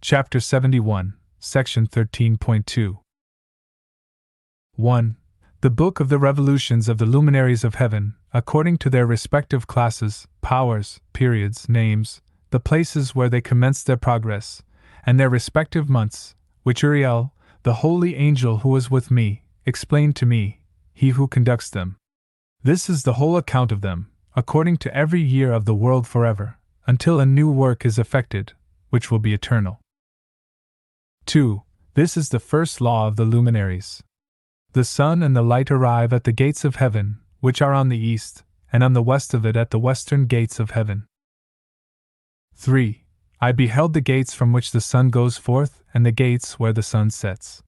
Chapter 71, Section 13.2. 1. The Book of the Revolutions of the Luminaries of Heaven, according to their respective classes, powers, periods, names, the places where they commenced their progress, and their respective months, which Uriel, the holy angel who was with me, explained to me, he who conducts them. This is the whole account of them, according to every year of the world forever, until a new work is effected, which will be eternal. 2. This is the first law of the luminaries. The sun and the light arrive at the gates of heaven, which are on the east, and on the west of it at the western gates of heaven. 3. I beheld the gates from which the sun goes forth, and the gates where the sun sets.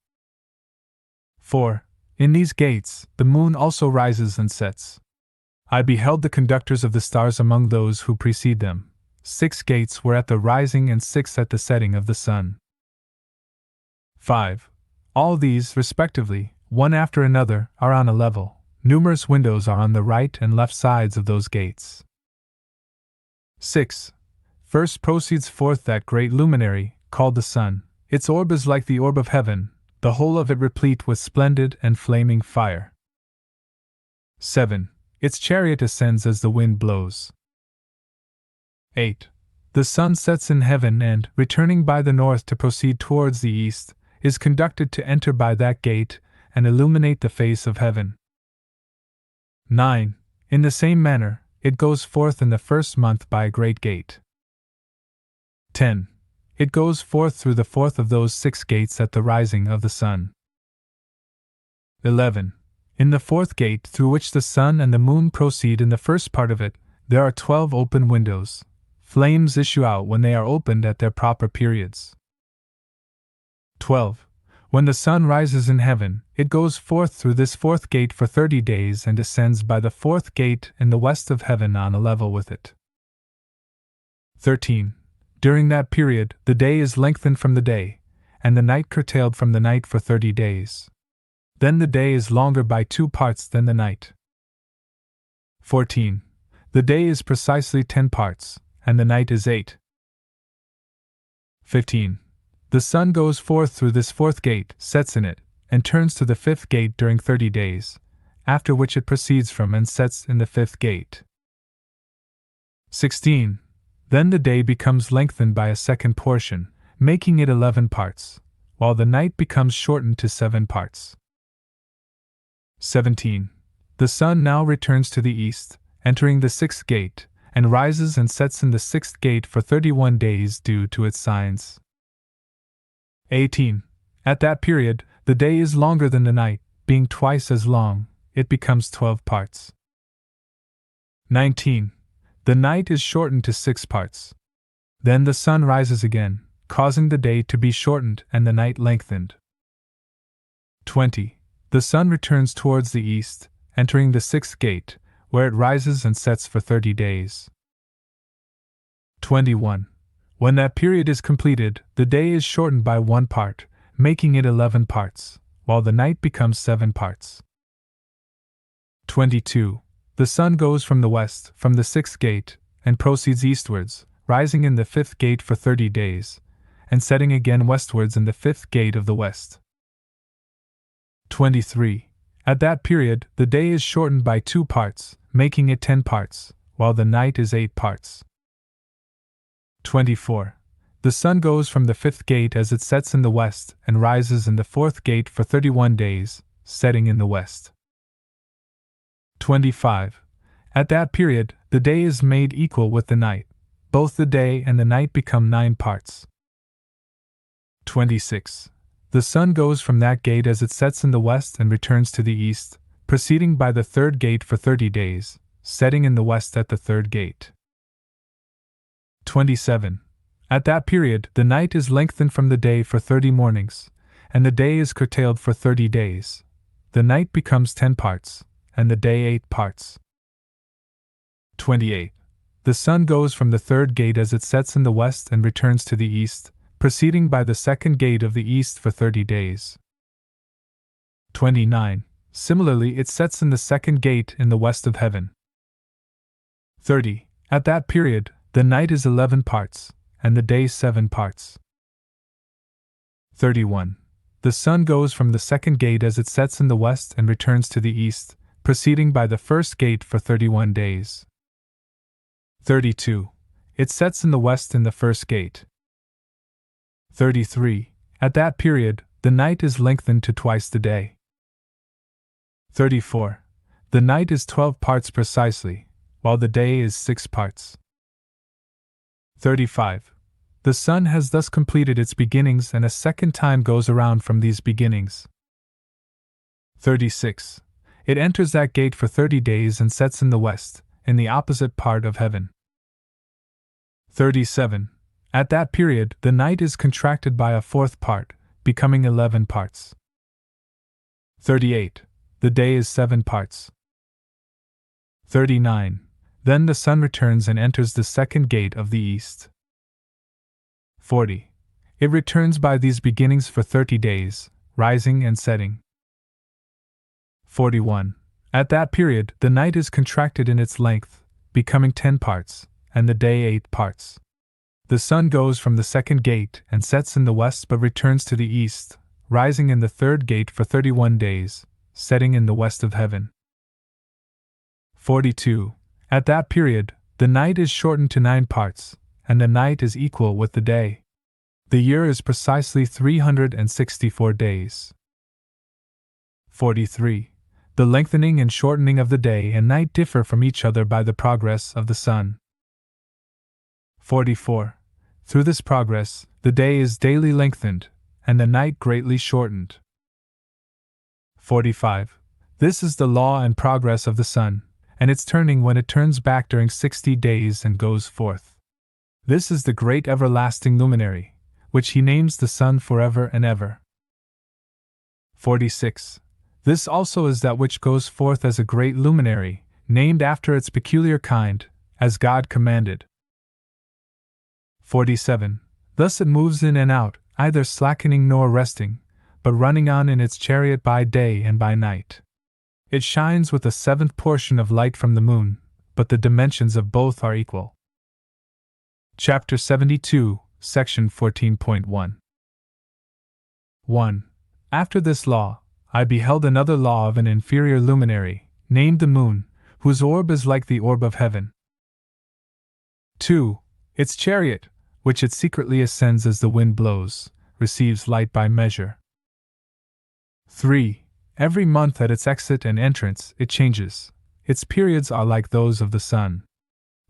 4. In these gates, the moon also rises and sets. I beheld the conductors of the stars among those who precede them. 6 gates were at the rising and 6 at the setting of the sun. 5. All these, respectively, one after another, are on a level. Numerous windows are on the right and left sides of those gates. 6. First proceeds forth that great luminary, called the sun. Its orb is like the orb of heaven, the whole of it replete with splendid and flaming fire. 7. Its chariot ascends as the wind blows. 8. The sun sets in heaven and, returning by the north to proceed towards the east, is conducted to enter by that gate and illuminate the face of heaven. 9. In the same manner, it goes forth in the first month by a great gate. 10. It goes forth through the fourth of those 6 gates at the rising of the sun. 11. In the fourth gate through which the sun and the moon proceed in the first part of it, there are 12 open windows. Flames issue out when they are opened at their proper periods. 12. When the sun rises in heaven, it goes forth through this fourth gate for 30 days and descends by the fourth gate in the west of heaven on a level with it. 13. During that period, the day is lengthened from the day, and the night curtailed from the night for 30 days. Then the day is longer by 2 parts than the night. 14. The day is precisely 10 parts, and the night is 8. 15. The sun goes forth through this fourth gate, sets in it, and turns to the fifth gate during 30 days, after which it proceeds from and sets in the fifth gate. 16. Then the day becomes lengthened by a second portion, making it 11 parts, while the night becomes shortened to 7 parts. 17. The sun now returns to the east, entering the 6th gate, and rises and sets in the 6th gate for 31 days due to its signs. 18. At that period, the day is longer than the night, being twice as long, it becomes 12 parts. 19. The night is shortened to 6 parts. Then the sun rises again, causing the day to be shortened and the night lengthened. 20. The sun returns towards the east, entering the 6th gate, where it rises and sets for 30 days. 21. When that period is completed, the day is shortened by 1 part, making it 11 parts, while the night becomes 7 parts. 22. The sun goes from the west, from the 6th gate, and proceeds eastwards, rising in the 5th gate for 30 days, and setting again westwards in the 5th gate of the west. 23. At that period, the day is shortened by 2 parts, making it 10 parts, while the night is 8 parts. 24. The sun goes from the 5th gate as it sets in the west and rises in the 4th gate for 31 days, setting in the west. 25. At that period, the day is made equal with the night. Both the day and the night become 9 parts. 26. The sun goes from that gate as it sets in the west and returns to the east, proceeding by the 3rd gate for 30 days, setting in the west at the 3rd gate. 27. At that period, the night is lengthened from the day for 30 mornings, and the day is curtailed for 30 days. The night becomes 10 parts, and the day 8 parts. 28. The sun goes from the 3rd gate as it sets in the west and returns to the east, proceeding by the 2nd gate of the east for 30 days. 29. Similarly, it sets in the 2nd gate in the west of heaven. 30. At that period, the night is 11 parts, and the day 7 parts. 31. The sun goes from the second gate as it sets in the west and returns to the east, proceeding by the first gate for 31 days. 32. It sets in the west in the first gate. 33. At that period, the night is lengthened to twice the day. 34. The night is 12 parts precisely, while the day is 6 parts. 35. The sun has thus completed its beginnings and a second time goes around from these beginnings. 36. It enters that gate for 30 days and sets in the west, in the opposite part of heaven. 37. At that period, the night is contracted by a fourth part, becoming 11 parts. 38. The day is 7 parts. 39. Then the sun returns and enters the second gate of the east. 40. It returns by these beginnings for 30 days, rising and setting. 41. At that period, the night is contracted in its length, becoming 10 parts, and the day 8 parts. The sun goes from the second gate and sets in the west but returns to the east, rising in the third gate for 31 days, setting in the west of heaven. 42. At that period, the night is shortened to 9 parts, and the night is equal with the day. The year is precisely 364 days. 43. The lengthening and shortening of the day and night differ from each other by the progress of the sun. 44. Through this progress, the day is daily lengthened, and the night greatly shortened. 45. This is the law and progress of the sun, and its turning when it turns back during 60 days and goes forth. This is the great everlasting luminary, which he names the sun forever and ever. 46. This also is that which goes forth as a great luminary, named after its peculiar kind, as God commanded. 47. Thus it moves in and out, either slackening nor resting, but running on in its chariot by day and by night. It shines with a 7th portion of light from the moon, but the dimensions of both are equal. Chapter 72, Section 14.1. 1. After this law, I beheld another law of an inferior luminary, named the moon, whose orb is like the orb of heaven. 2. Its chariot, which it secretly ascends as the wind blows, receives light by measure. 3. Every month at its exit and entrance it changes. Its periods are like those of the sun.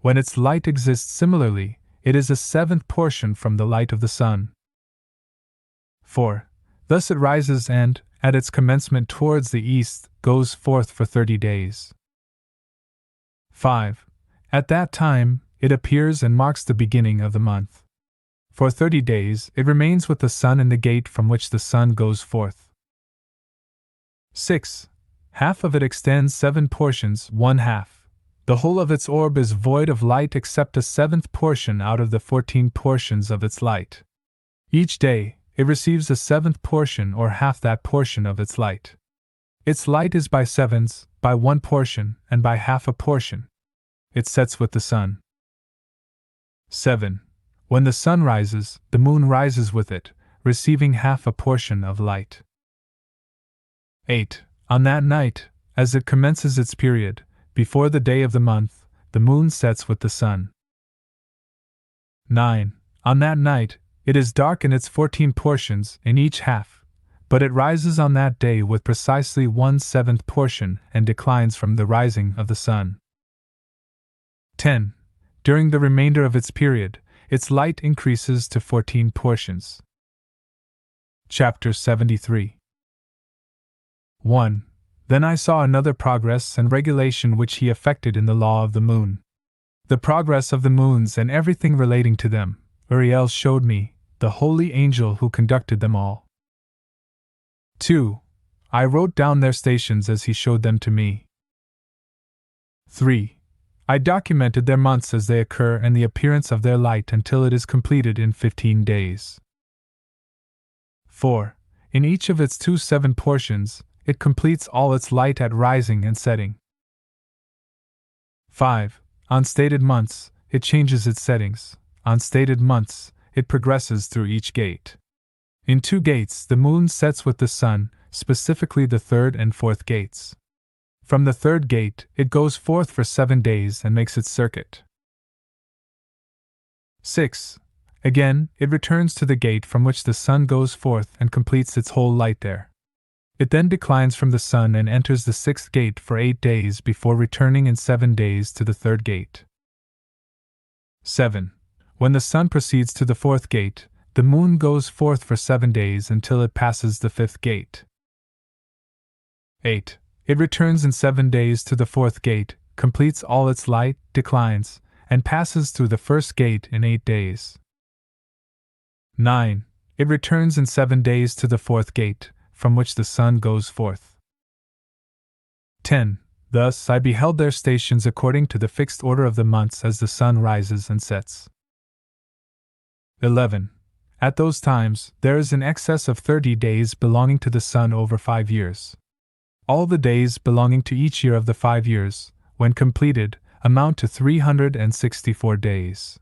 When its light exists similarly, it is a 7th portion from the light of the sun. 4. Thus it rises and, at its commencement towards the east, goes forth for 30 days. 5. At that time, it appears and marks the beginning of the month. For 30 days, it remains with the sun in the gate from which the sun goes forth. 6. Half of it extends 7 portions, 1/2. The whole of its orb is void of light except a 7th portion out of the 14 portions of its light. Each day, it receives a 7th portion or half that portion of its light. Its light is by 7s, by 1 portion, and by half a portion. It sets with the sun. 7. When the sun rises, the moon rises with it, receiving half a portion of light. 8. On that night, as it commences its period, before the day of the month, the moon sets with the sun. 9. On that night, it is dark in its 14 portions in each half, but it rises on that day with precisely 1/7 portion and declines from the rising of the sun. 10. During the remainder of its period, its light increases to 14 portions. Chapter 73. 1. Then I saw another progress and regulation which he effected in the law of the moon. The progress of the moons and everything relating to them, Uriel showed me, the holy angel who conducted them all. 2. I wrote down their stations as he showed them to me. 3. I documented their months as they occur and the appearance of their light until it is completed in 15 days. 4. In each of its 2/7 portions, it completes all its light at rising and setting. 5. On stated months, it changes its settings. On stated months, it progresses through each gate. In 2 gates, the moon sets with the sun, specifically the 3rd and 4th gates. From the 3rd gate, it goes forth for 7 days and makes its circuit. 6. Again, it returns to the gate from which the sun goes forth and completes its whole light there. It then declines from the sun and enters the 6th gate for 8 days before returning in 7 days to the 3rd gate. 7. When the sun proceeds to the 4th gate, the moon goes forth for 7 days until it passes the 5th gate. 8. It returns in 7 days to the 4th gate, completes all its light, declines, and passes through the 1st gate in 8 days. 9. It returns in 7 days to the 4th gate, from which the sun goes forth. 10. Thus I beheld their stations according to the fixed order of the months as the sun rises and sets. 11. At those times, there is in excess of 30 days belonging to the sun over 5 years. All the days belonging to each year of the 5 years, when completed, amount to 364 days.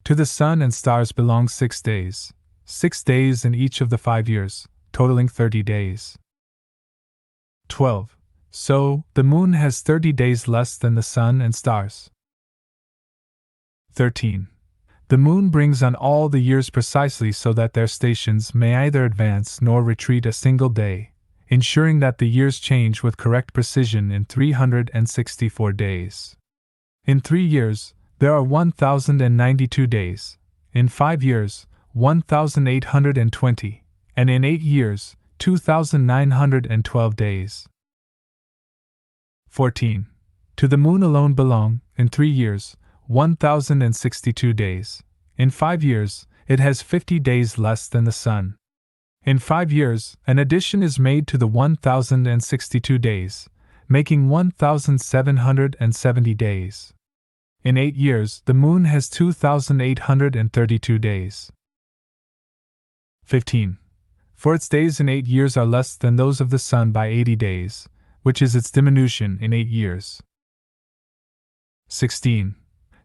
To the sun and stars belong 6 days, 6 days in each of the 5 years, totaling 30 days. 12. So, the moon has 30 days less than the sun and stars. 13. The moon brings on all the years precisely so that their stations may either advance nor retreat a single day, ensuring that the years change with correct precision in 364 days. In 3 years, there are 1,092 days, in 5 years, 1,820, and in 8 years, 2,912 days. 14. To the moon alone belong, in 3 years, 1,062 days. In 5 years, it has 50 days less than the sun. In 5 years, an addition is made to the 1,062 days, making 1,770 days. In 8 years, the moon has 2,832 days. 15. For its days in 8 years are less than those of the sun by 80 days, which is its diminution in 8 years. 16.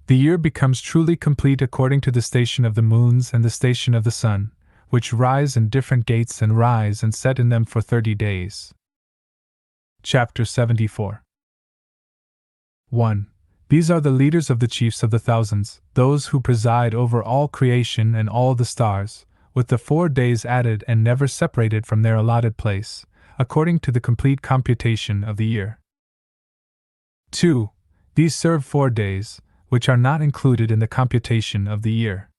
The year becomes truly complete according to the station of the moons and the station of the sun, which rise in different gates and rise and set in them for 30 days. Chapter 74. 1. These are the leaders of the chiefs of the thousands, those who preside over all creation and all the stars, with the 4 days added and never separated from their allotted place, according to the complete computation of the year. 2. These serve 4 days, which are not included in the computation of the year.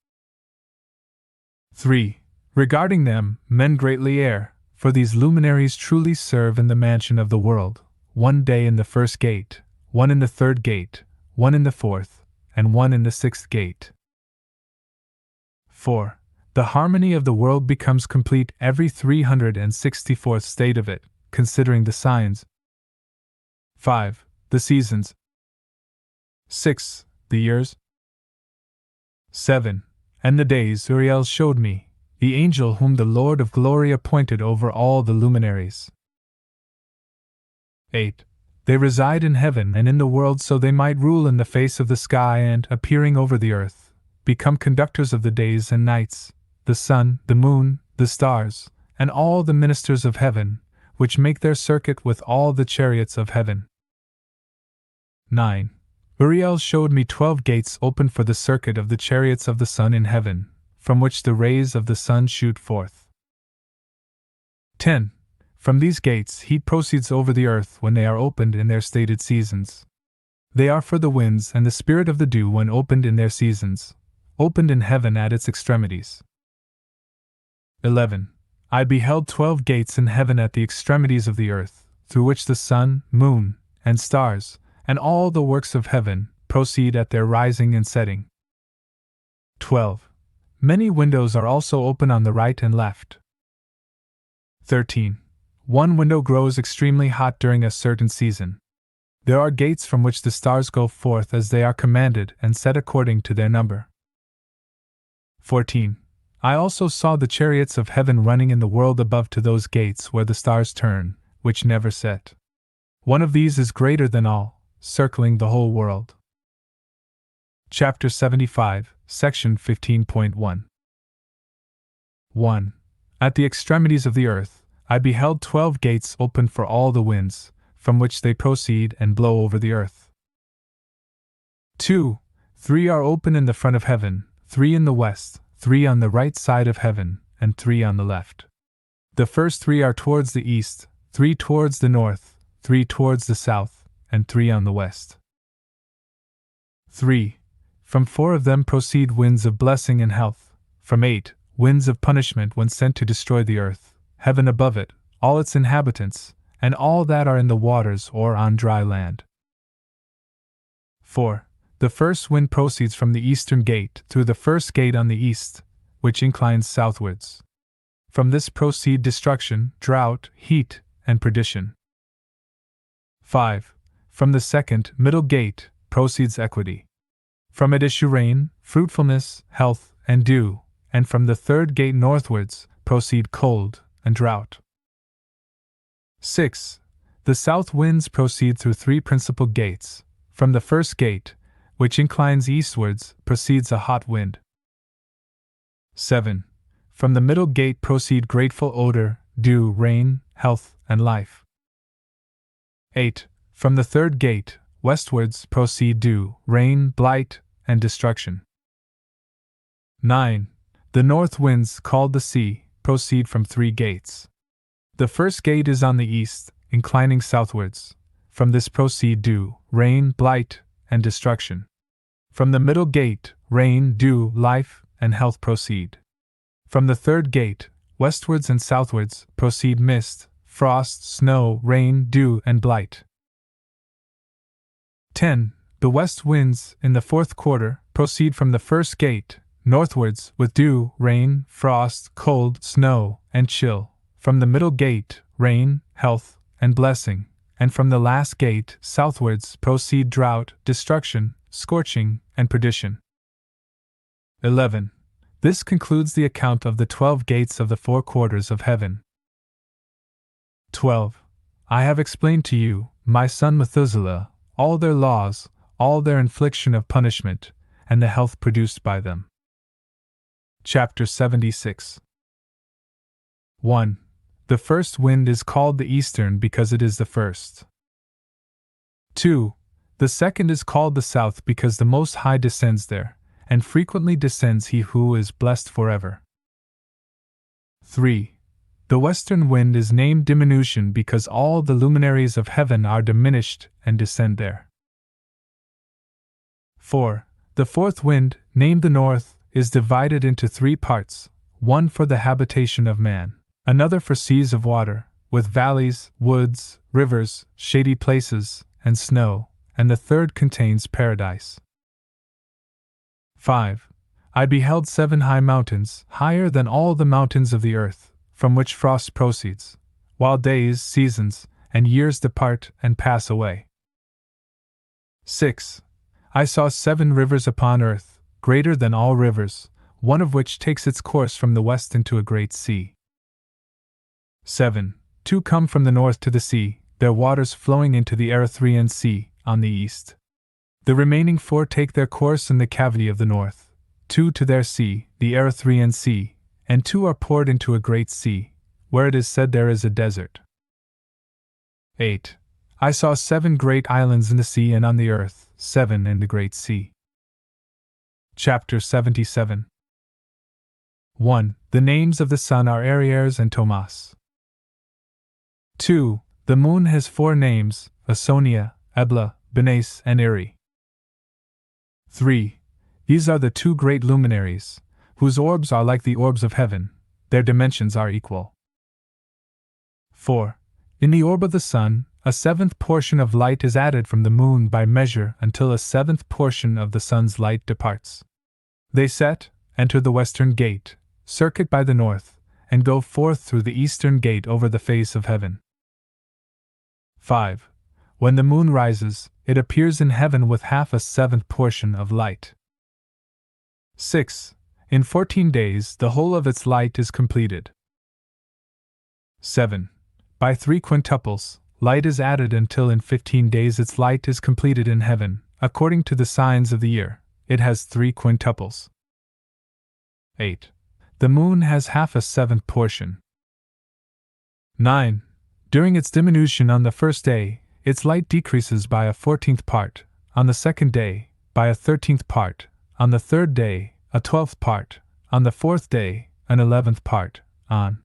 3. Regarding them, men greatly err, for these luminaries truly serve in the mansion of the world, 1 day in the 1st gate, 1 in the 3rd gate, 1 in the 4th, and 1 in the 6th gate. 4. The harmony of the world becomes complete every 364th state of it, considering the signs. 5. The seasons. 6. The years. 7. And the days Uriel showed me, the angel whom the Lord of glory appointed over all the luminaries. 8. They reside in heaven and in the world so they might rule in the face of the sky and, appearing over the earth, become conductors of the days and nights, the sun, the moon, the stars, and all the ministers of heaven, which make their circuit with all the chariots of heaven. 9. Uriel showed me 12 gates open for the circuit of the chariots of the sun in heaven, from which the rays of the sun shoot forth. 10. From these gates heat proceeds over the earth when they are opened in their stated seasons. They are for the winds and the spirit of the dew when opened in their seasons, opened in heaven at its extremities. 11. I beheld 12 gates in heaven at the extremities of the earth, through which the sun, moon, and stars, and all the works of heaven, proceed at their rising and setting. 12. Many windows are also open on the right and left. 13. One window grows extremely hot during a certain season. There are gates from which the stars go forth as they are commanded and set according to their number. 14. I also saw the chariots of heaven running in the world above to those gates where the stars turn, which never set. One of these is greater than all, circling the whole world. Chapter 75, Section 15.1. 1. At the extremities of the earth, I beheld 12 gates open for all the winds, from which they proceed and blow over the earth. 2. 3 are open in the front of heaven, 3 in the west, 3 on the right side of heaven, and 3 on the left. The first 3 are towards the east, 3 towards the north, 3 towards the south, and 3 on the west. 3. From 4 of them proceed winds of blessing and health, from 8, winds of punishment when sent to destroy the earth, heaven above it, all its inhabitants, and all that are in the waters or on dry land. 4. The first wind proceeds from the eastern gate through the first gate on the east, which inclines southwards. From this proceed destruction, drought, heat, and perdition. 5. From the second, middle gate, proceeds equity. From it issue rain, fruitfulness, health, and dew, and from the third gate northwards, proceed cold and drought. 6. The south winds proceed through 3 principal gates. From the first gate, which inclines eastwards, proceeds a hot wind. 7. From the middle gate proceed grateful odor, dew, rain, health, and life. 8. From the third gate, westwards, proceed dew, rain, blight, and destruction. 9. The north winds, called the sea, proceed from 3 gates. The first gate is on the east, inclining southwards. From this proceed dew, rain, blight, and destruction. From the middle gate, rain, dew, life, and health proceed. From the third gate, westwards and southwards, proceed mist, frost, snow, rain, dew, and blight. 10. The west winds, in the fourth quarter, proceed from the first gate, northwards, with dew, rain, frost, cold, snow, and chill. From the middle gate, rain, health, and blessing, and from the last gate, southwards, proceed drought, destruction, scorching, and perdition. 11. This concludes the account of the 12 gates of the 4 quarters of heaven. 12. I have explained to you, my son Methuselah, all their laws, all their infliction of punishment, and the health produced by them. Chapter 76. 1. The first wind is called the eastern because it is the first. 2. The second is called the south because the Most High descends there, and frequently descends he who is blessed forever. 3. The western wind is named diminution because all the luminaries of heaven are diminished and descend there. 4. The fourth wind, named the north, is divided into 3 parts, one for the habitation of man, another for seas of water, with valleys, woods, rivers, shady places, and snow, and the third contains paradise. 5. I beheld 7 high mountains, higher than all the mountains of the earth, from which frost proceeds, while days, seasons, and years depart and pass away. 6. I saw 7 rivers upon earth, greater than all rivers, one of which takes its course from the west into a great sea. 7. 2 come from the north to the sea, their waters flowing into the Erythraean Sea, on the east. The remaining 4 take their course in the cavity of the north, 2 to their sea, the Erythraean Sea, and 2 are poured into a great sea, where it is said there is a desert. 8. I saw 7 great islands in the sea and on the earth, 7 in the great sea. Chapter 77. 1. The names of the sun are Aries and Tomas. 2. The moon has 4 names, Asonia, Ebla, Benes, and Iri. 3. These are the 2 great luminaries, whose orbs are like the orbs of heaven, their dimensions are equal. 4. In the orb of the sun, a 7th portion of light is added from the moon by measure until a 7th portion of the sun's light departs. They set, enter the western gate, circuit by the north, and go forth through the eastern gate over the face of heaven. 5. When the moon rises, it appears in heaven with half a 7th portion of light. 6. In 14 days the whole of its light is completed. 7. By 3 quintuples, light is added until in 15 days its light is completed in heaven, according to the signs of the year, it has 3 quintuples. 8. The moon has half a seventh portion. 9. During its diminution on the first day, its light decreases by a 14th part, on the second day, by a 13th part, on the third day, a 12th part, on the fourth day, an 11th part, on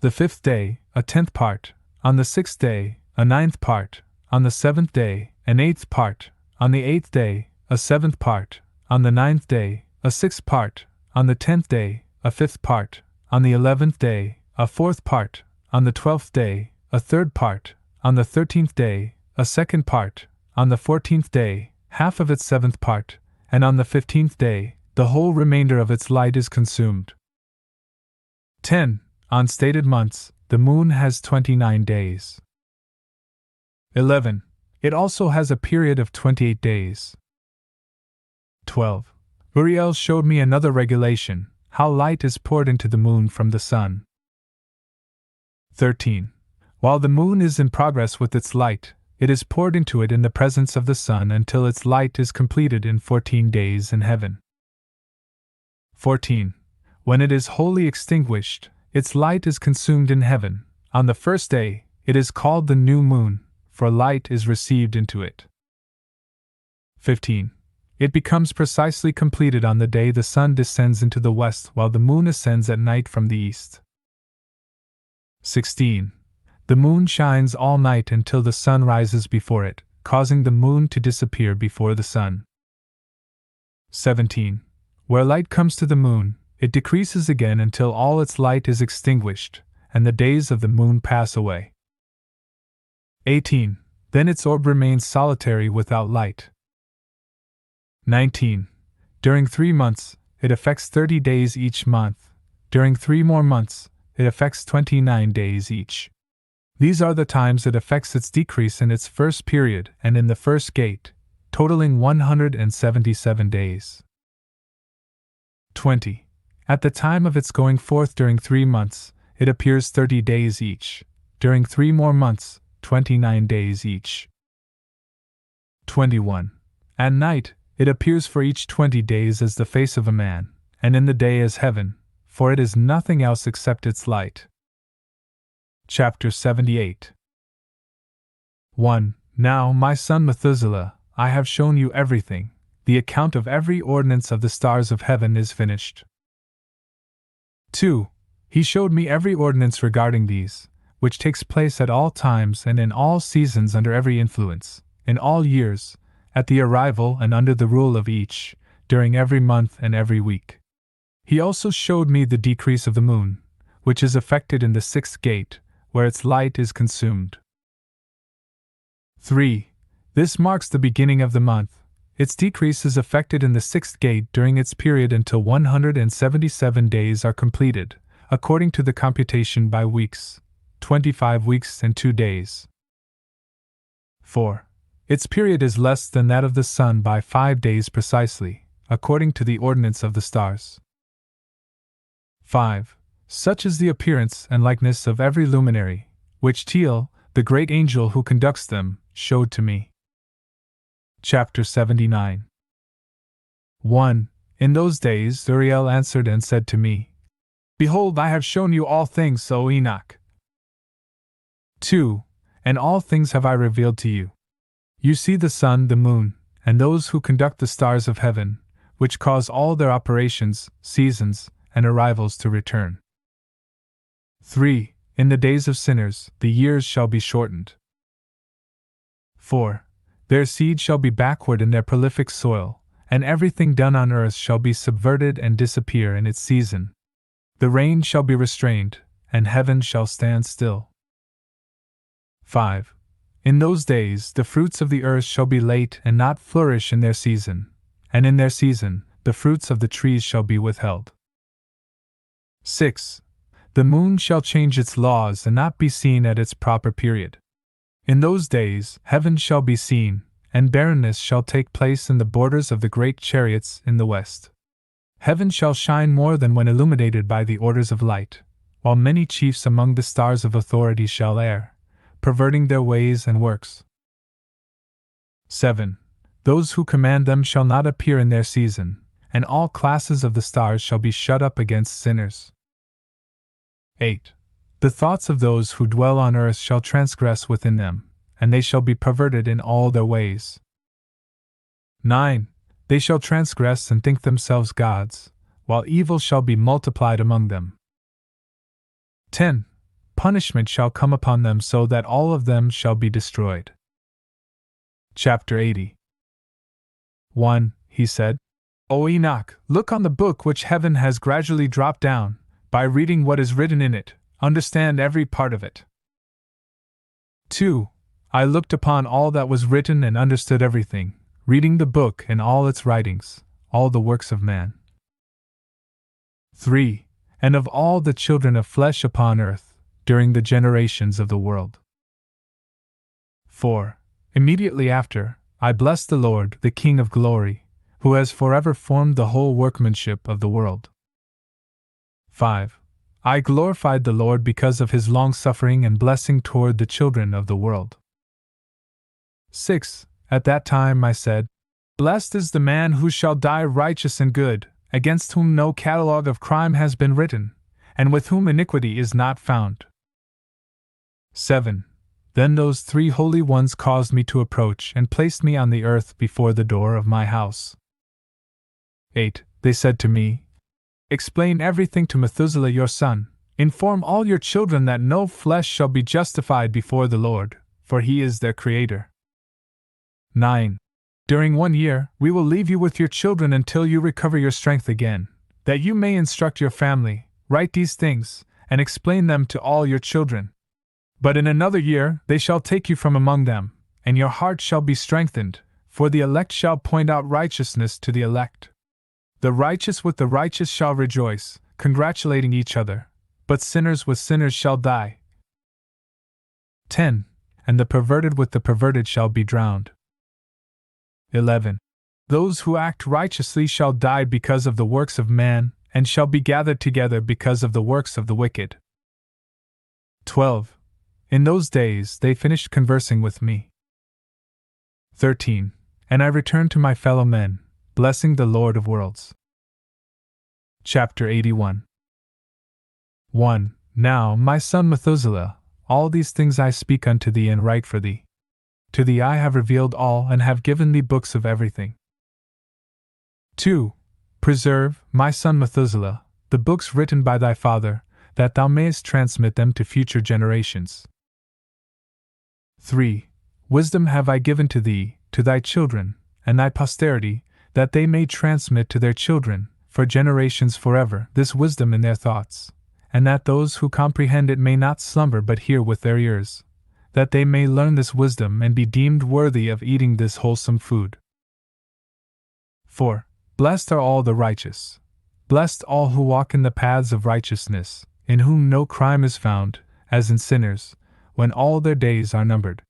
the fifth day, a 10th part, on the sixth day, a 9th part, on the seventh day, an 8th part, on the 8th day, a 7th part, on the 9th day, a 6th part, on the 10th day, a 5th part, on the 11th day, a 4th part, on the 12th day, a 3rd part, on the 13th day, a 2nd part, on the 14th day, half of its 7th part, and on the 15th day, the whole remainder of its light is consumed. 10. On stated months, the moon has 29 days. 11. It also has a period of 28 days. 12. Uriel showed me another regulation, how light is poured into the moon from the sun. 13. While the moon is in progress with its light, it is poured into it in the presence of the sun until its light is completed in 14 days in heaven. 14. When it is wholly extinguished, its light is consumed in heaven. On the first day, it is called the new moon, for light is received into it. 15. It becomes precisely completed on the day the sun descends into the west while the moon ascends at night from the east. 16. The moon shines all night until the sun rises before it, causing the moon to disappear before the sun. 17. Where light comes to the moon, it decreases again until all its light is extinguished, and the days of the moon pass away. 18. Then its orb remains solitary without light. 19. During 3 months, it affects 30 days each month. During 3 more months, it affects 29 days each. These are the times it affects its decrease in its first period and in the first gate, totaling 177 days. 20. At the time of its going forth during 3 months, it appears 30 days each. During 3 more months, 29 days each. 21. At night, it appears for each 20 days as the face of a man, and in the day as heaven, for it is nothing else except its light. Chapter 78. 1. Now, my son Methuselah, I have shown you everything. The account of every ordinance of the stars of heaven is finished. 2. He showed me every ordinance regarding these, which takes place at all times and in all seasons under every influence, in all years, at the arrival and under the rule of each, during every month and every week. He also showed me the decrease of the moon, which is effected in the 6th gate, where its light is consumed. 3. This marks the beginning of the month. Its decrease is effected in the 6th gate during its period until 177 days are completed, according to the computation by weeks, 25 weeks and 2 days. 4. Its period is less than that of the sun by 5 days precisely, according to the ordinance of the stars. 5. Such is the appearance and likeness of every luminary, which Teal, the great angel who conducts them, showed to me. Chapter 79. 1. In those days Uriel answered and said to me, Behold, I have shown you all things, O Enoch. 2. And all things have I revealed to you. You see the sun, the moon, and those who conduct the stars of heaven, which cause all their operations, seasons, and arrivals to return. 3. In the days of sinners, the years shall be shortened. 4. Their seed shall be backward in their prolific soil, and everything done on earth shall be subverted and disappear in its season. The rain shall be restrained, and heaven shall stand still. 5. In those days the fruits of the earth shall be late and not flourish in their season, and in their season the fruits of the trees shall be withheld. 6. The moon shall change its laws and not be seen at its proper period. In those days heaven shall be seen, and barrenness shall take place in the borders of the great chariots in the west. Heaven shall shine more than when illuminated by the orders of light, while many chiefs among the stars of authority shall err, perverting their ways and works. 7. Those who command them shall not appear in their season, and all classes of the stars shall be shut up against sinners. 8. The thoughts of those who dwell on earth shall transgress within them, and they shall be perverted in all their ways. 9. They shall transgress and think themselves gods, while evil shall be multiplied among them. 10. Punishment shall come upon them so that all of them shall be destroyed. Chapter 80. 1. He said, O Enoch, look on the book which heaven has gradually dropped down. By reading what is written in it, understand every part of it. 2. I looked upon all that was written and understood everything, reading the book and all its writings, all the works of man. 3. And of all the children of flesh upon earth, during the generations of the world. 4. Immediately after, I blessed the Lord, the King of glory, who has forever formed the whole workmanship of the world. 5. I glorified the Lord because of his long-suffering and blessing toward the children of the world. 6. At that time I said, Blessed is the man who shall die righteous and good, against whom no catalogue of crime has been written, and with whom iniquity is not found. 7. Then those 3 holy ones caused me to approach and placed me on the earth before the door of my house. 8. They said to me, Explain everything to Methuselah your son, inform all your children that no flesh shall be justified before the Lord, for he is their creator. 9. During 1 year, we will leave you with your children until you recover your strength again, that you may instruct your family, write these things, and explain them to all your children. But in another year they shall take you from among them, and your heart shall be strengthened, for the elect shall point out righteousness to the elect. The righteous with the righteous shall rejoice, congratulating each other, but sinners with sinners shall die. 10. And the perverted with the perverted shall be drowned. 11. Those who act righteously shall die because of the works of man, and shall be gathered together because of the works of the wicked. 12. In those days they finished conversing with me. 13. And I returned to my fellow men, blessing the Lord of worlds. Chapter 81. 1. Now, my son Methuselah, all these things I speak unto thee and write for thee. To thee I have revealed all and have given thee books of everything. 2. Preserve, my son Methuselah, the books written by thy father, that thou mayest transmit them to future generations. 3. Wisdom have I given to thee, to thy children, and thy posterity, that they may transmit to their children, for generations forever, this wisdom in their thoughts, and that those who comprehend it may not slumber but hear with their ears, that they may learn this wisdom and be deemed worthy of eating this wholesome food. 4. Blessed are all the righteous. Blessed all who walk in the paths of righteousness, in whom no crime is found, as in sinners, when all their days are numbered.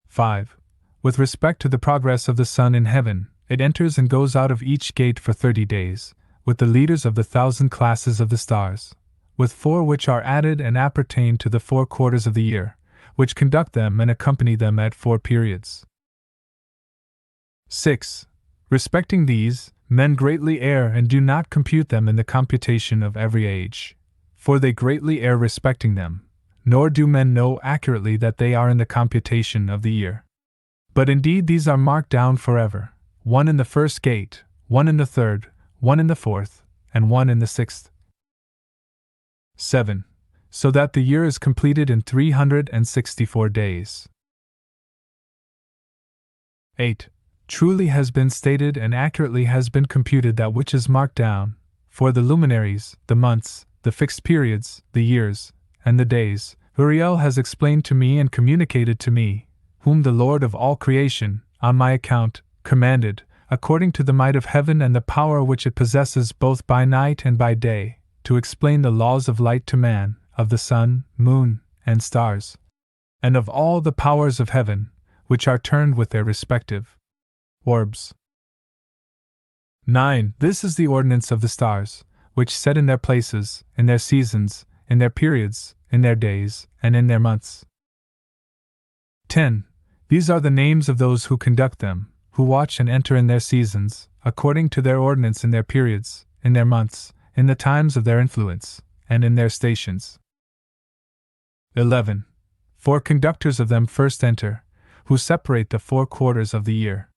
5. With respect to the progress of the sun in heaven, it enters and goes out of each gate for 30 days, with the leaders of the 1,000 classes of the stars, with 4 which are added and appertain to the 4 quarters of the year, which conduct them and accompany them at 4 periods. 6. Respecting these, men greatly err and do not compute them in the computation of every age, for they greatly err respecting them, nor do men know accurately that they are in the computation of the year. But indeed these are marked down forever, 1 in the 1st gate, 1 in the 3rd, 1 in the 4th, and 1 in the 6th. 7. So that the year is completed in 364 days. 8. Truly has been stated and accurately has been computed that which is marked down, for the luminaries, the months, the fixed periods, the years, and the days, Uriel has explained to me and communicated to me, whom the Lord of all creation, on my account, commanded, according to the might of heaven and the power which it possesses both by night and by day, to explain the laws of light to man, of the sun, moon, and stars, and of all the powers of heaven, which are turned with their respective orbs. 9. This is the ordinance of the stars, which set in their places, in their seasons, in their periods, in their days, and in their months. 10. These are the names of those who conduct them, who watch and enter in their seasons, according to their ordinance in their periods, in their months, in the times of their influence, and in their stations. 11. 4 conductors of them first enter, who separate the 4 quarters of the year.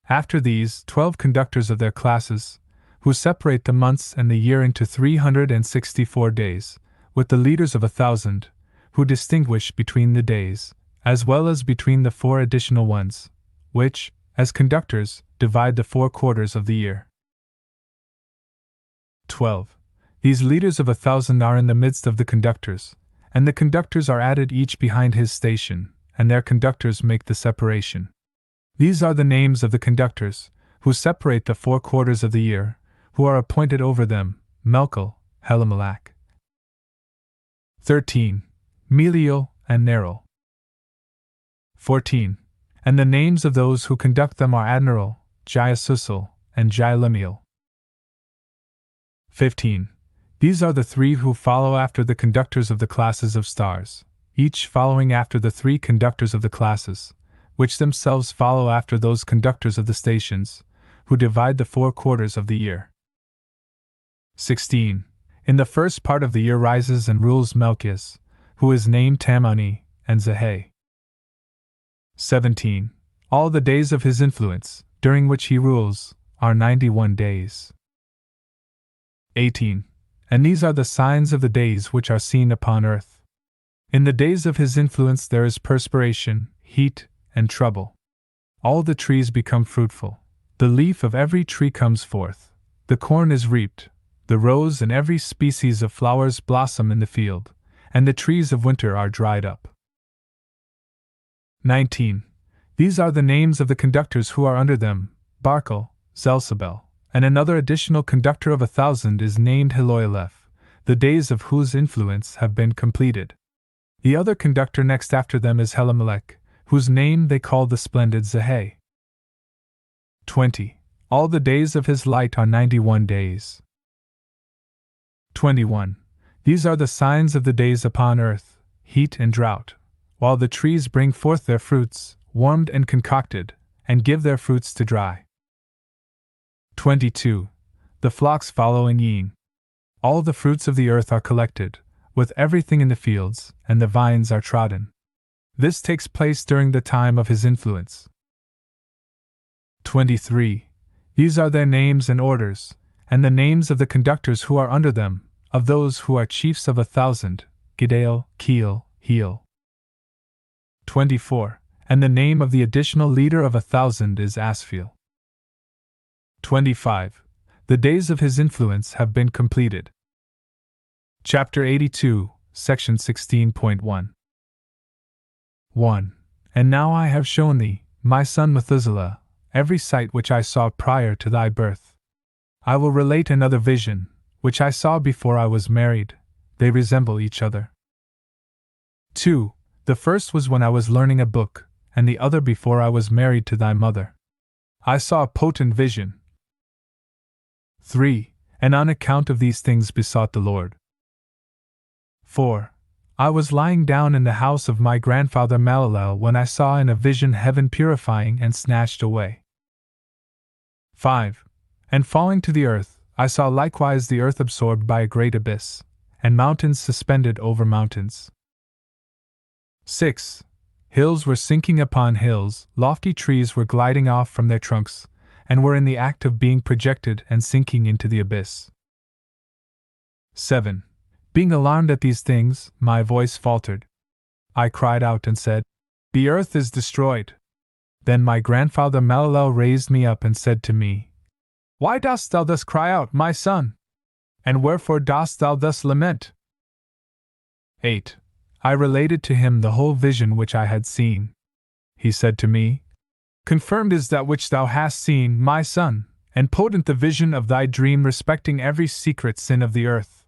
After these, 12 conductors of their classes, who separate the months and the year into 364 days, with the leaders of 1,000, who distinguish between the days, as well as between the 4 additional ones, which, as conductors, divide the 4 quarters of the year. 12. These leaders of 1,000 are in the midst of the conductors, and the conductors are added each behind his station, and their conductors make the separation. These are the names of the conductors, who separate the 4 quarters of the year, who are appointed over them: Melchel, Helimelech. 13. Meliel and Neril. 14. And the names of those who conduct them are Adneral, Jaisusel, and Jailemiel. 15. These are the 3 who follow after the conductors of the classes of stars, each following after the 3 conductors of the classes, which themselves follow after those conductors of the stations, who divide the 4 quarters of the year. 16. In the first part of the year rises and rules Melchias, who is named Tammuz and Zahai. 17. All the days of his influence, during which he rules, are 91 days. 18. And these are the signs of the days which are seen upon earth. In the days of his influence there is perspiration, heat, and trouble. All the trees become fruitful. The leaf of every tree comes forth. The corn is reaped. The rose and every species of flowers blossom in the field, and the trees of winter are dried up. 19. These are the names of the conductors who are under them: Barkel, Zelzabel, and another additional conductor of 1,000 is named Heloileth, the days of whose influence have been completed. The other conductor next after them is Helimelech, whose name they call the splendid Zahai. 20. All the days of his light are 91 days. 21. These are the signs of the days upon earth, heat and drought, while the trees bring forth their fruits, warmed and concocted, and give their fruits to dry. 22. The flocks follow in yeing. All the fruits of the earth are collected, with everything in the fields, and the vines are trodden. This takes place during the time of his influence. 23. These are their names and orders, and the names of the conductors who are under them, of those who are chiefs of 1,000, Gidael, Keel, Heel. 24. And the name of the additional leader of 1,000 is Aspheel. 25. The days of his influence have been completed. Chapter 82, Section 16.1. 1. And now I have shown thee, my son Methuselah, every sight which I saw prior to thy birth. I will relate another vision, which I saw before I was married. They resemble each other. 2. The first was when I was learning a book, and the other before I was married to thy mother. I saw a potent vision. 3. And on account of these things besought the Lord. 4. I was lying down in the house of my grandfather Malalel when I saw in a vision heaven purifying and snatched away. 5. And falling to the earth, I saw likewise the earth absorbed by a great abyss, and mountains suspended over mountains. 6. Hills were sinking upon hills, lofty trees were gliding off from their trunks, and were in the act of being projected and sinking into the abyss. 7. Being alarmed at these things, my voice faltered. I cried out and said, "The earth is destroyed." Then my grandfather Malalel raised me up and said to me, "Why dost thou thus cry out, my son? And wherefore dost thou thus lament?" 8. I related to him the whole vision which I had seen. He said to me, "Confirmed is that which thou hast seen, my son, and potent the vision of thy dream respecting every secret sin of the earth.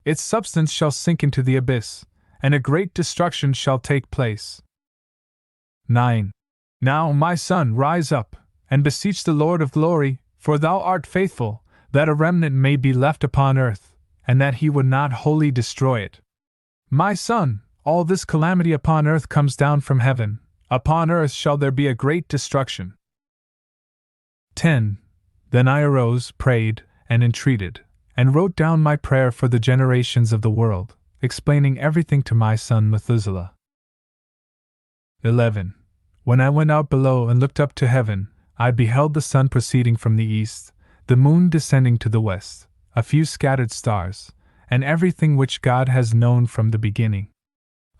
Its substance shall sink into the abyss, and a great destruction shall take place." 9. Now, my son, rise up, and beseech the Lord of glory, for thou art faithful, that a remnant may be left upon earth, and that he would not wholly destroy it. My son, all this calamity upon earth comes down from heaven. Upon earth shall there be a great destruction. 10. Then I arose, prayed, and entreated, and wrote down my prayer for the generations of the world, explaining everything to my son Methuselah. 11. When I went out below and looked up to heaven, I beheld the sun proceeding from the east, the moon descending to the west, a few scattered stars, and everything which God has known from the beginning.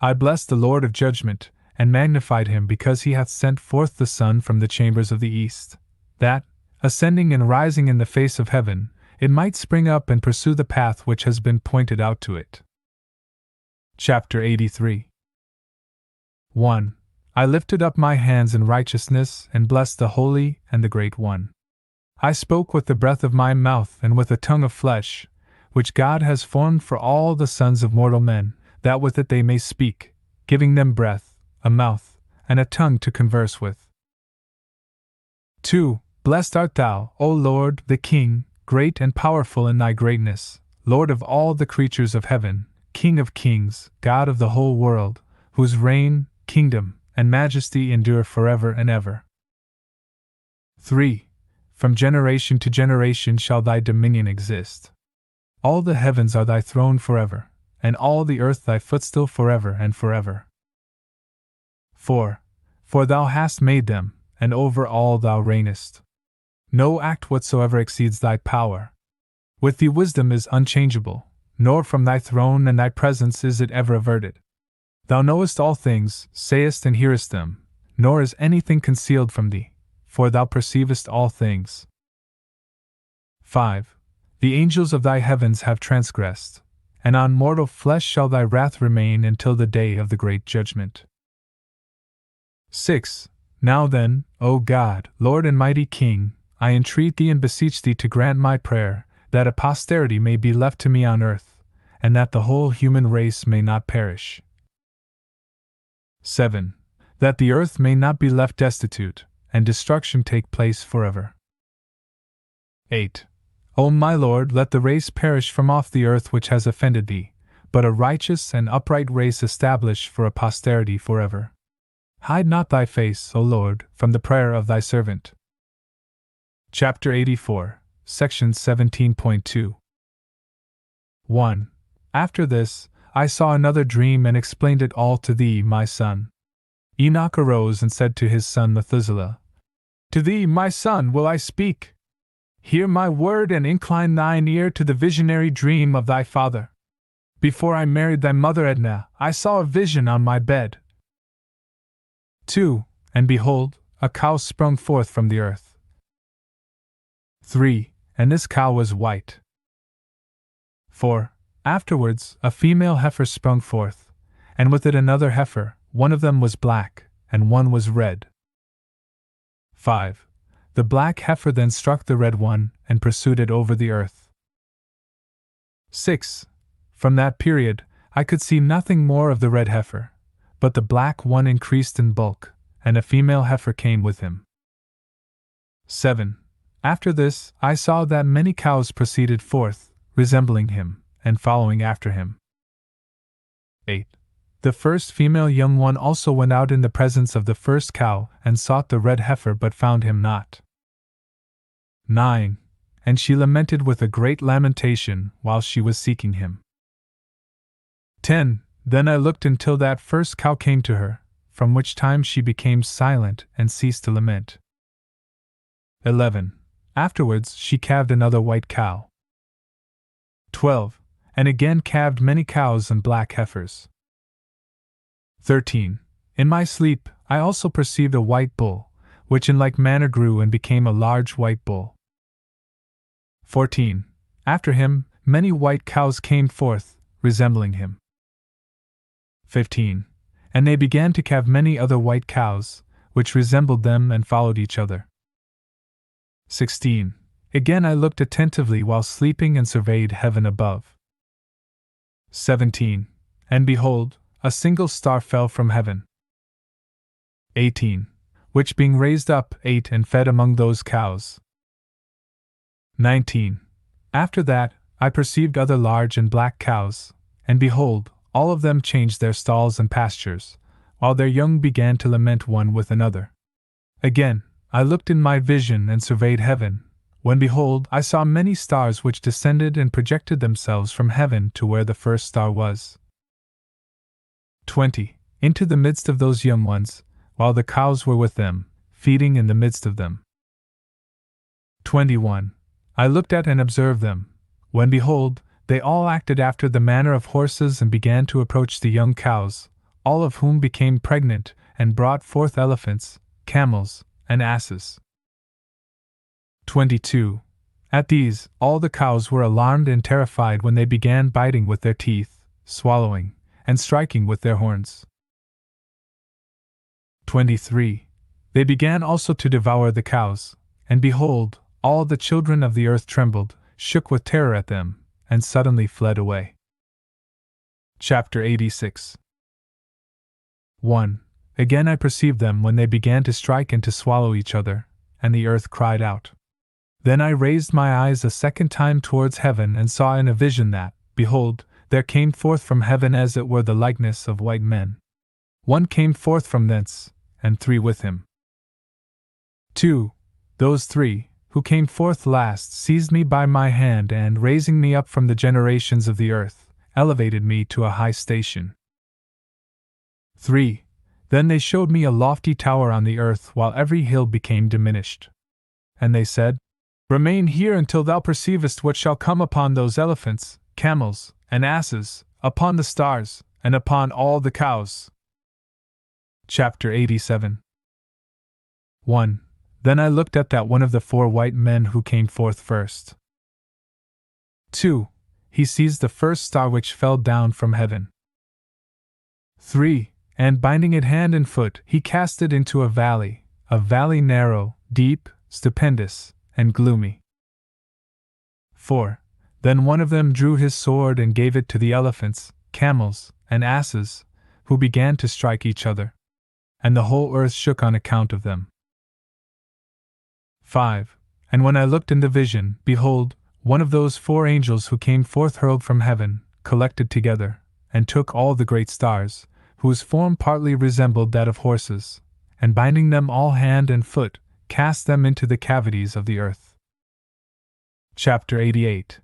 I blessed the Lord of judgment, and magnified him because he hath sent forth the sun from the chambers of the east, that, ascending and rising in the face of heaven, it might spring up and pursue the path which has been pointed out to it. Chapter 83. 1. I lifted up my hands in righteousness and blessed the Holy and the Great One. I spoke with the breath of my mouth and with a tongue of flesh, which God has formed for all the sons of mortal men, that with it they may speak, giving them breath, a mouth, and a tongue to converse with. 2. Blessed art thou, O Lord, the King, great and powerful in thy greatness, Lord of all the creatures of heaven, King of kings, God of the whole world, whose reign, kingdom, and majesty endure forever and ever. 3. From generation to generation shall thy dominion exist. All the heavens are thy throne forever, and all the earth thy footstool forever and forever. 4. For thou hast made them, and over all thou reignest. No act whatsoever exceeds thy power. With thee wisdom is unchangeable, nor from thy throne and thy presence is it ever averted. Thou knowest all things, sayest and hearest them, nor is anything concealed from thee, for thou perceivest all things. 5. The angels of thy heavens have transgressed, and on mortal flesh shall thy wrath remain until the day of the great judgment. 6. Now then, O God, Lord and mighty King, I entreat thee and beseech thee to grant my prayer, that a posterity may be left to me on earth, and that the whole human race may not perish. 7. That the earth may not be left destitute, and destruction take place forever. 8. O my Lord, let the race perish from off the earth which has offended thee, but a righteous and upright race establish for a posterity forever. Hide not thy face, O Lord, from the prayer of thy servant. Chapter 84, Section 17.2. 1. After this, I saw another dream and explained it all to thee, my son. Enoch arose and said to his son Methuselah, To thee, my son, will I speak. Hear my word and incline thine ear to the visionary dream of thy father. Before I married thy mother Edna, I saw a vision on my bed. 2. And behold, a cow sprung forth from the earth. 3. And this cow was white. 4. Afterwards, a female heifer sprung forth, and with it another heifer, one of them was black, and one was red. 5. The black heifer then struck the red one, and pursued it over the earth. 6. From that period, I could see nothing more of the red heifer, but the black one increased in bulk, and a female heifer came with him. 7. After this, I saw that many cows proceeded forth, resembling him, and following after him. 8. The first female young one also went out in the presence of the first cow, and sought the red heifer but found him not. 9. And she lamented with a great lamentation while she was seeking him. 10. Then I looked until that first cow came to her, from which time she became silent and ceased to lament. 11. Afterwards she calved another white cow. 12. And again calved many cows and black heifers. 13. In my sleep I also perceived a white bull, which in like manner grew and became a large white bull. 14. After him, many white cows came forth, resembling him. 15. And they began to calve many other white cows, which resembled them and followed each other. 16. Again I looked attentively while sleeping and surveyed heaven above. 17. And behold, a single star fell from heaven. 18. Which being raised up, ate and fed among those cows. 19. After that, I perceived other large and black cows, and behold, all of them changed their stalls and pastures, while their young began to lament one with another. Again, I looked in my vision and surveyed heaven, when behold, I saw many stars which descended and projected themselves from heaven to where the first star was. 20. Into the midst of those young ones, while the cows were with them, feeding in the midst of them. 21. I looked at and observed them, when behold, they all acted after the manner of horses and began to approach the young cows, all of whom became pregnant, and brought forth elephants, camels, and asses. 22. At these, all the cows were alarmed and terrified when they began biting with their teeth, swallowing, and striking with their horns. 23. They began also to devour the cows, and behold, all the children of the earth trembled, shook with terror at them, and suddenly fled away. Chapter 86. 1. Again I perceived them when they began to strike and to swallow each other, and the earth cried out. Then I raised my eyes a second time towards heaven and saw in a vision that, behold, there came forth from heaven as it were the likeness of white men. One came forth from thence, and 3 with him. 2. Those 3, who came forth last, seized me by my hand and, raising me up from the generations of the earth, elevated me to a high station. 3. Then they showed me a lofty tower on the earth while every hill became diminished. And they said, Remain here until thou perceivest what shall come upon those elephants, camels, and asses, upon the stars, and upon all the cows. Chapter 87. 1. Then I looked at that one of the 4 white men who came forth first. 2. He seized the first star which fell down from heaven. 3. And binding it hand and foot, he cast it into a valley narrow, deep, stupendous, and gloomy. 4. Then one of them drew his sword and gave it to the elephants, camels, and asses, who began to strike each other. And the whole earth shook on account of them. 5. And when I looked in the vision, behold, one of those 4 angels who came forth hurled from heaven, collected together, and took all the great stars, whose form partly resembled that of horses, and binding them all hand and foot, cast them into the cavities of the earth. Chapter 88.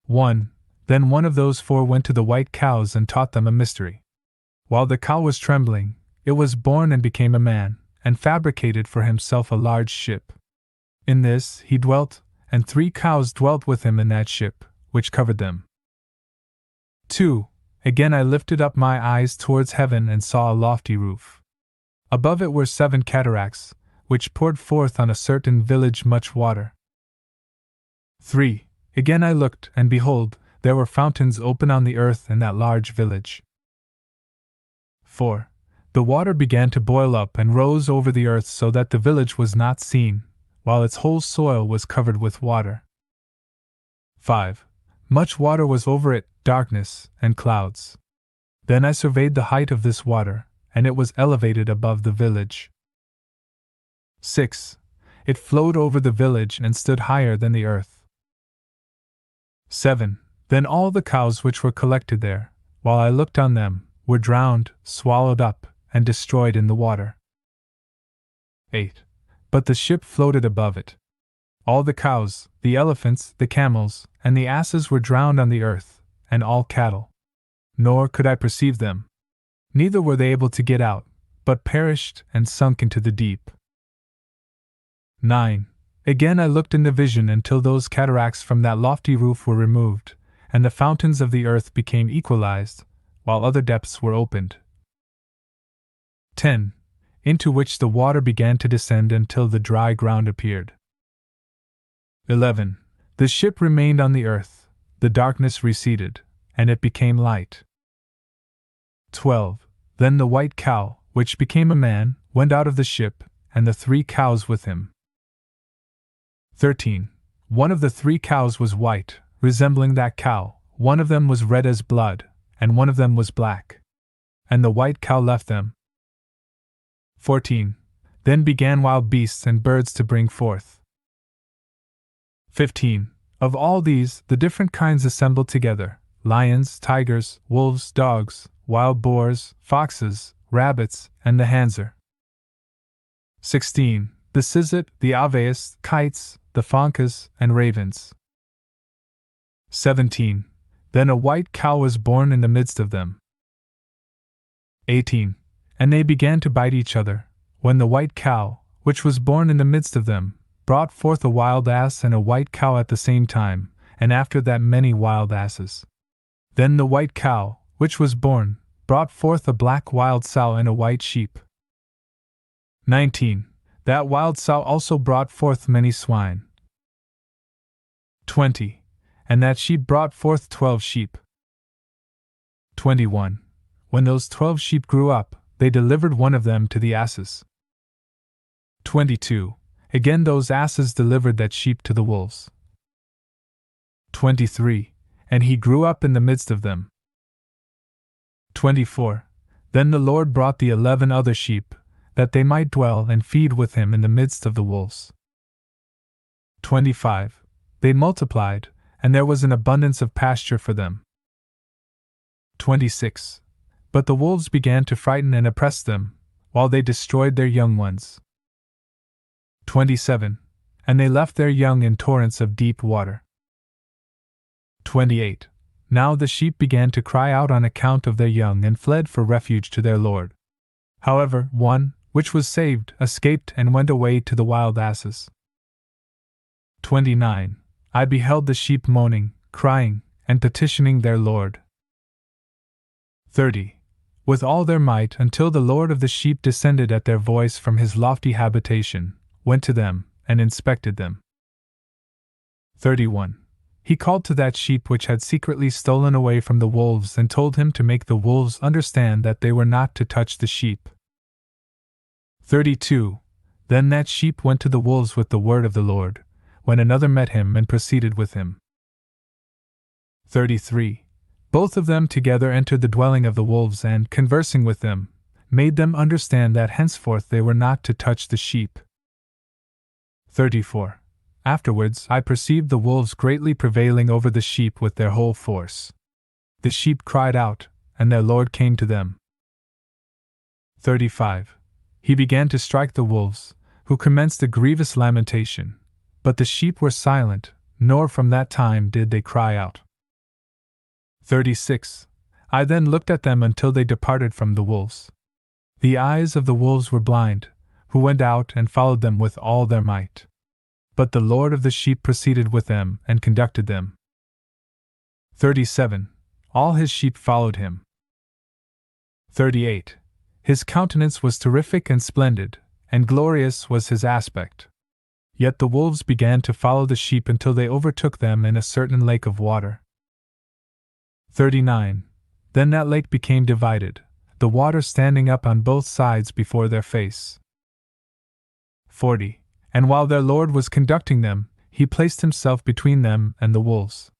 1. Then one of those 4 went to the white cows and taught them a mystery. While the cow was trembling, it was born and became a man, and fabricated for himself a large ship. In this he dwelt, and 3 cows dwelt with him in that ship, which covered them. 2. Again I lifted up my eyes towards heaven and saw a lofty roof. Above it were 7 cataracts, which poured forth on a certain village much water. 3. Again I looked, and behold, there were fountains open on the earth in that large village. 4. The water began to boil up and rose over the earth so that the village was not seen, while its whole soil was covered with water. 5. Much water was over it, darkness, and clouds. Then I surveyed the height of this water, and it was elevated above the village. 6. It flowed over the village and stood higher than the earth. 7. Then all the cows which were collected there, while I looked on them, were drowned, swallowed up, and destroyed in the water. 8. But the ship floated above it. All the cows, the elephants, the camels, and the asses were drowned on the earth, and all cattle. Nor could I perceive them. Neither were they able to get out, but perished and sunk into the deep. 9. Again I looked in the vision until those cataracts from that lofty roof were removed, and the fountains of the earth became equalized, while other depths were opened. 10. Into which the water began to descend until the dry ground appeared. 11. The ship remained on the earth, the darkness receded, and it became light. 12. Then the white cow, which became a man, went out of the ship, and the 3 cows with him. 13. One of the 3 cows was white, resembling that cow, one of them was red as blood, and one of them was black. And the white cow left them. 14. Then began wild beasts and birds to bring forth. 15. Of all these, the different kinds assembled together: lions, tigers, wolves, dogs, wild boars, foxes, rabbits, and the hanzer. 16. The sizet, the aves, kites, the Fancas, and ravens. 17. Then a white cow was born in the midst of them. 18. And they began to bite each other, when the white cow, which was born in the midst of them, brought forth a wild ass and a white cow at the same time, and after that many wild asses. Then the white cow, which was born, brought forth a black wild sow and a white sheep. 19. That wild sow also brought forth many swine. 20. And that sheep brought forth 12 sheep. 21. When those 12 sheep grew up, they delivered one of them to the asses. 22. Again those asses delivered that sheep to the wolves. 23. And he grew up in the midst of them. 24. Then the Lord brought the 11 other sheep, that they might dwell and feed with him in the midst of the wolves. 25. They multiplied, and there was an abundance of pasture for them. 26. But the wolves began to frighten and oppress them, while they destroyed their young ones. 27. And they left their young in torrents of deep water. 28. Now the sheep began to cry out on account of their young and fled for refuge to their Lord. However, one, which was saved, escaped and went away to the wild asses. 29. I beheld the sheep moaning, crying, and petitioning their Lord. 30. With all their might, until the Lord of the sheep descended at their voice from his lofty habitation, went to them, and inspected them. 31. He called to that sheep which had secretly stolen away from the wolves and told him to make the wolves understand that they were not to touch the sheep. 32. Then that sheep went to the wolves with the word of the Lord, when another met him and proceeded with him. 33. Both of them together entered the dwelling of the wolves and, conversing with them, made them understand that henceforth they were not to touch the sheep. 34. Afterwards I perceived the wolves greatly prevailing over the sheep with their whole force. The sheep cried out, and their Lord came to them. 35. He began to strike the wolves, who commenced a grievous lamentation, but the sheep were silent, nor from that time did they cry out. 36. I then looked at them until they departed from the wolves. The eyes of the wolves were blind, who went out and followed them with all their might. But the Lord of the sheep proceeded with them and conducted them. 37. All his sheep followed him. 38. His countenance was terrific and splendid, and glorious was his aspect. Yet the wolves began to follow the sheep until they overtook them in a certain lake of water. 39. Then that lake became divided, the water standing up on both sides before their face. 40. And while their Lord was conducting them, he placed himself between them and the wolves.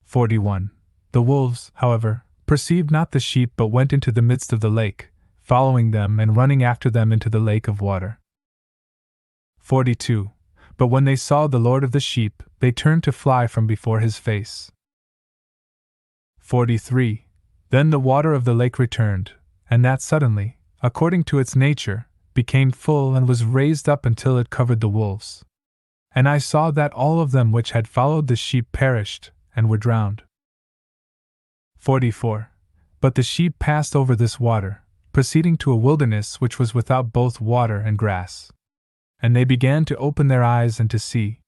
41. The wolves, however, perceived not the sheep but went into the midst of the lake, following them and running after them into the lake of water. 42. But when they saw the Lord of the sheep, they turned to fly from before his face. 43. Then the water of the lake returned, and that suddenly, according to its nature, became full and was raised up until it covered the wolves. And I saw that all of them which had followed the sheep perished, and were drowned. 44. But the sheep passed over this water, proceeding to a wilderness which was without both water and grass. And they began to open their eyes and to see.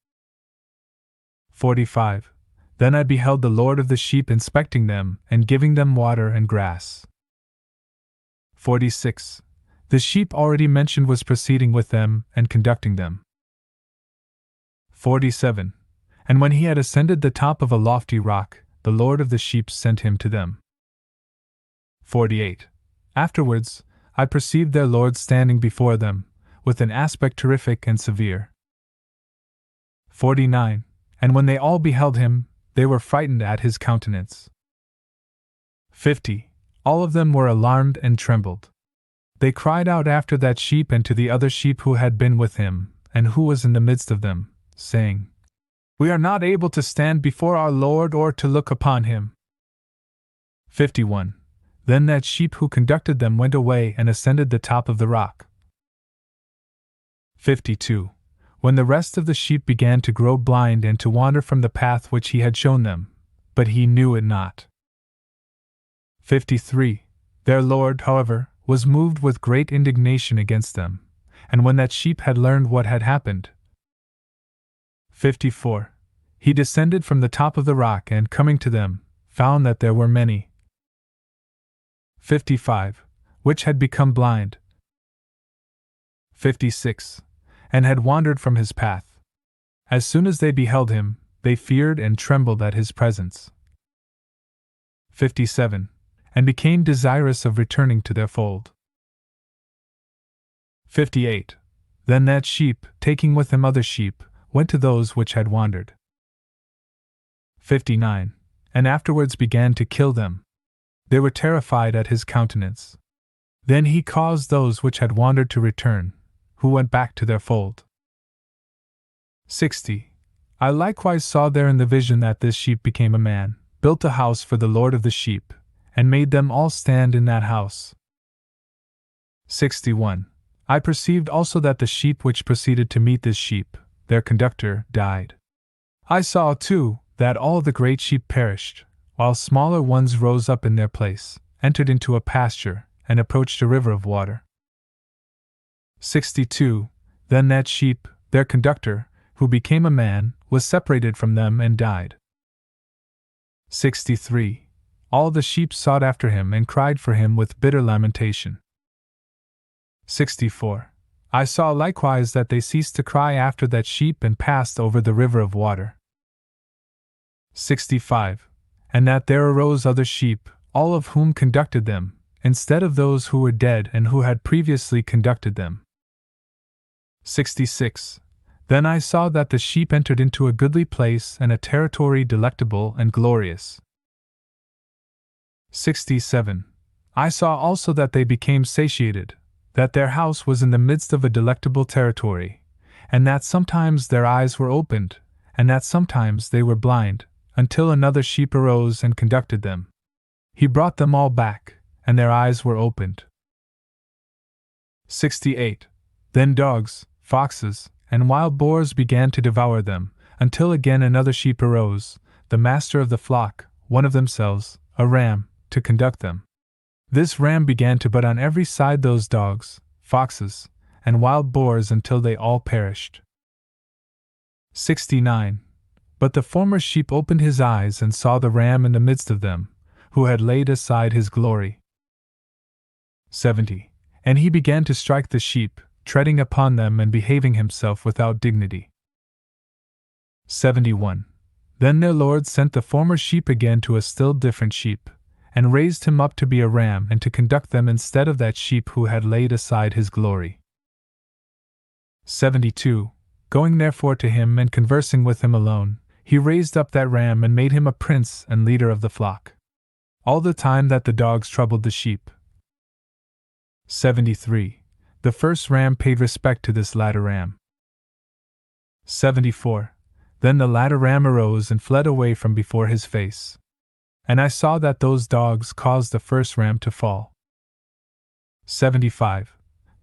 45. Then I beheld the Lord of the sheep inspecting them and giving them water and grass. 46. The sheep already mentioned was proceeding with them and conducting them. 47. And when he had ascended the top of a lofty rock, the Lord of the sheep sent him to them. 48. Afterwards, I perceived their Lord standing before them, with an aspect terrific and severe. 49. And when they all beheld him, they were frightened at his countenance. 50. All of them were alarmed and trembled. They cried out after that sheep and to the other sheep who had been with him, and who was in the midst of them, saying, We are not able to stand before our Lord or to look upon him. 51. Then that sheep who conducted them went away and ascended the top of the rock. 52. when the rest of the sheep began to grow blind and to wander from the path which he had shown them, but he knew it not. 53. Their Lord, however, was moved with great indignation against them, and when that sheep had learned what had happened. 54. He descended from the top of the rock and, coming to them, found that there were many. 55. Which had become blind. 56. And had wandered from his path. As soon as they beheld him, they feared and trembled at his presence. 57. And became desirous of returning to their fold. 58. Then that sheep, taking with him other sheep, went to those which had wandered. 59. And afterwards began to kill them. They were terrified at his countenance. Then he caused those which had wandered to return, who went back to their fold. 60. I likewise saw there in the vision that this sheep became a man, built a house for the Lord of the sheep, and made them all stand in that house. 61. I perceived also that the sheep which proceeded to meet this sheep, their conductor, died. I saw, too, that all the great sheep perished, while smaller ones rose up in their place, entered into a pasture, and approached a river of water. 62. Then that sheep, their conductor, who became a man, was separated from them and died. 63. All the sheep sought after him and cried for him with bitter lamentation. 64. I saw likewise that they ceased to cry after that sheep and passed over the river of water. 65. And that there arose other sheep, all of whom conducted them, instead of those who were dead and who had previously conducted them. 66. Then I saw that the sheep entered into a goodly place and a territory delectable and glorious. 67. I saw also that they became satiated, that their house was in the midst of a delectable territory, and that sometimes their eyes were opened, and that sometimes they were blind, until another sheep arose and conducted them. He brought them all back, and their eyes were opened. 68. Then dogs, foxes, and wild boars began to devour them, until again another sheep arose, the master of the flock, one of themselves, a ram, to conduct them. This ram began to butt on every side those dogs, foxes, and wild boars until they all perished. 69. But the former sheep opened his eyes and saw the ram in the midst of them, who had laid aside his glory. 70. And he began to strike the sheep, treading upon them and behaving himself without dignity. 71. Then their Lord sent the former sheep again to a still different sheep, and raised him up to be a ram and to conduct them instead of that sheep who had laid aside his glory. 72. Going therefore to him and conversing with him alone, he raised up that ram and made him a prince and leader of the flock, all the time that the dogs troubled the sheep. 73. The first ram paid respect to this latter ram. 74. Then the latter ram arose and fled away from before his face. And I saw that those dogs caused the first ram to fall. 75.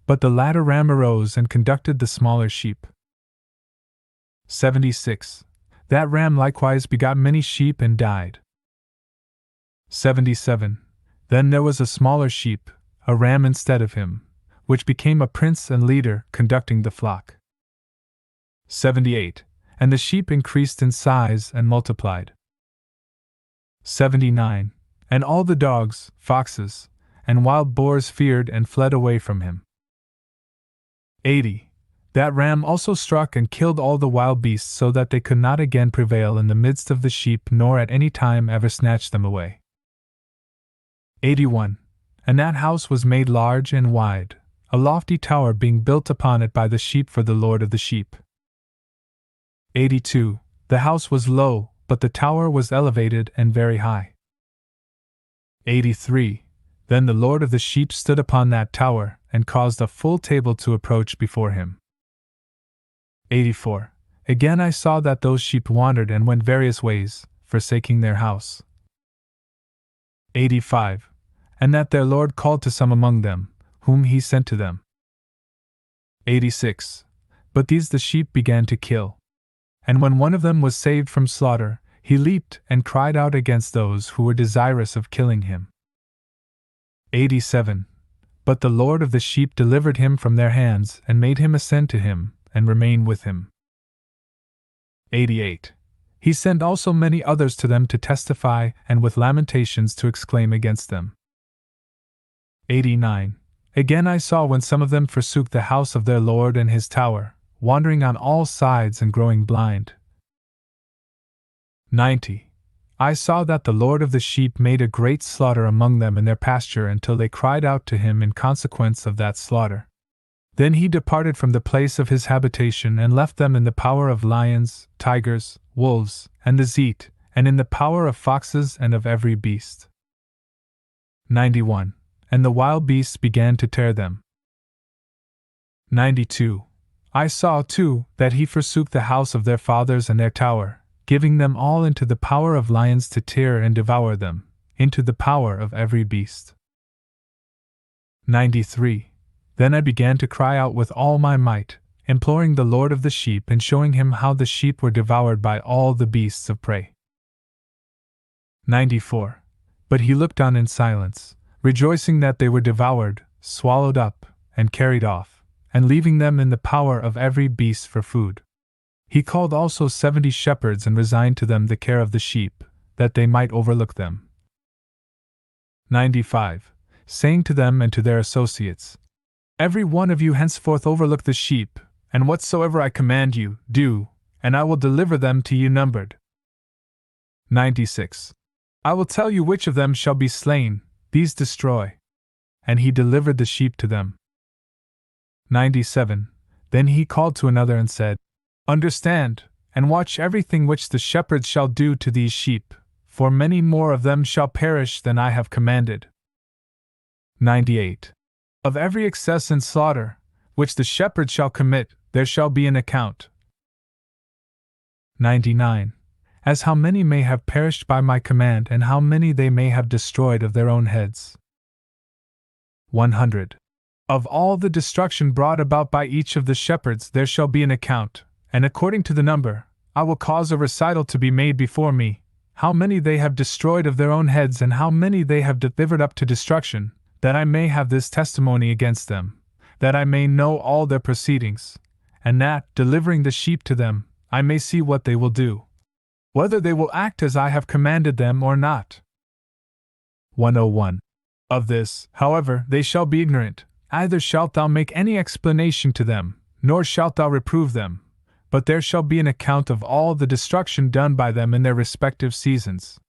But the latter ram arose and conducted the smaller sheep. 76. That ram likewise begot many sheep and died. 77. Then there was a smaller sheep, a ram instead of him, which became a prince and leader, conducting the flock. 78. And the sheep increased in size and multiplied. 79. And all the dogs, foxes, and wild boars feared and fled away from him. 80. That ram also struck and killed all the wild beasts so that they could not again prevail in the midst of the sheep nor at any time ever snatch them away. 81. And that house was made large and wide, a lofty tower being built upon it by the sheep for the Lord of the sheep. 82. The house was low, but the tower was elevated and very high. 83. Then the Lord of the sheep stood upon that tower, and caused a full table to approach before him. 84. Again I saw that those sheep wandered and went various ways, forsaking their house. 85. And that their Lord called to some among them, whom he sent to them. 86. but these the sheep began to kill. And when one of them was saved from slaughter, he leaped and cried out against those who were desirous of killing him. 87. But the Lord of the sheep delivered him from their hands and made him ascend to him and remain with him. 88. He sent also many others to them to testify and with lamentations to exclaim against them. 89. Again I saw when some of them forsook the house of their Lord and his tower, wandering on all sides and growing blind. 90. I saw that the Lord of the sheep made a great slaughter among them in their pasture until they cried out to him in consequence of that slaughter. Then he departed from the place of his habitation and left them in the power of lions, tigers, wolves, and the zeet, and in the power of foxes and of every beast. 91. And the wild beasts began to tear them. 92. I saw, too, that he forsook the house of their fathers and their tower, giving them all into the power of lions to tear and devour them, into the power of every beast. 93. Then I began to cry out with all my might, imploring the Lord of the sheep and showing him how the sheep were devoured by all the beasts of prey. 94. But he looked on in silence, rejoicing that they were devoured, swallowed up, and carried off, and leaving them in the power of every beast for food. He called also 70 shepherds and resigned to them the care of the sheep, that they might overlook them. 95. Saying to them and to their associates, Every one of you henceforth overlook the sheep, and whatsoever I command you, do, and I will deliver them to you numbered. 96. I will tell you which of them shall be slain, these destroy. And he delivered the sheep to them. 97. Then he called to another and said, Understand, and watch everything which the shepherds shall do to these sheep, for many more of them shall perish than I have commanded. 98. Of every excess and slaughter, which the shepherds shall commit, there shall be an account. 99. As how many may have perished by my command, and how many they may have destroyed of their own heads. 100. Of all the destruction brought about by each of the shepherds there shall be an account, and according to the number, I will cause a recital to be made before me, how many they have destroyed of their own heads and how many they have delivered up to destruction, that I may have this testimony against them, that I may know all their proceedings, and that, delivering the sheep to them, I may see what they will do, whether they will act as I have commanded them or not. 101. Of this, however, they shall be ignorant, neither shalt thou make any explanation to them, nor shalt thou reprove them, but there shall be an account of all the destruction done by them in their respective seasons.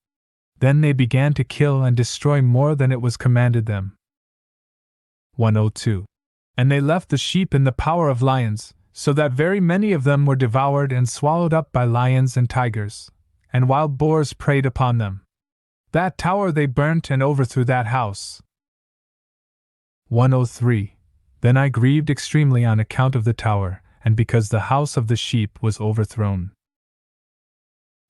Then they began to kill and destroy more than it was commanded them. 102. And they left the sheep in the power of lions, so that very many of them were devoured and swallowed up by lions and tigers, and wild boars preyed upon them. That tower they burnt and overthrew that house. 103. Then I grieved extremely on account of the tower, and because the house of the sheep was overthrown.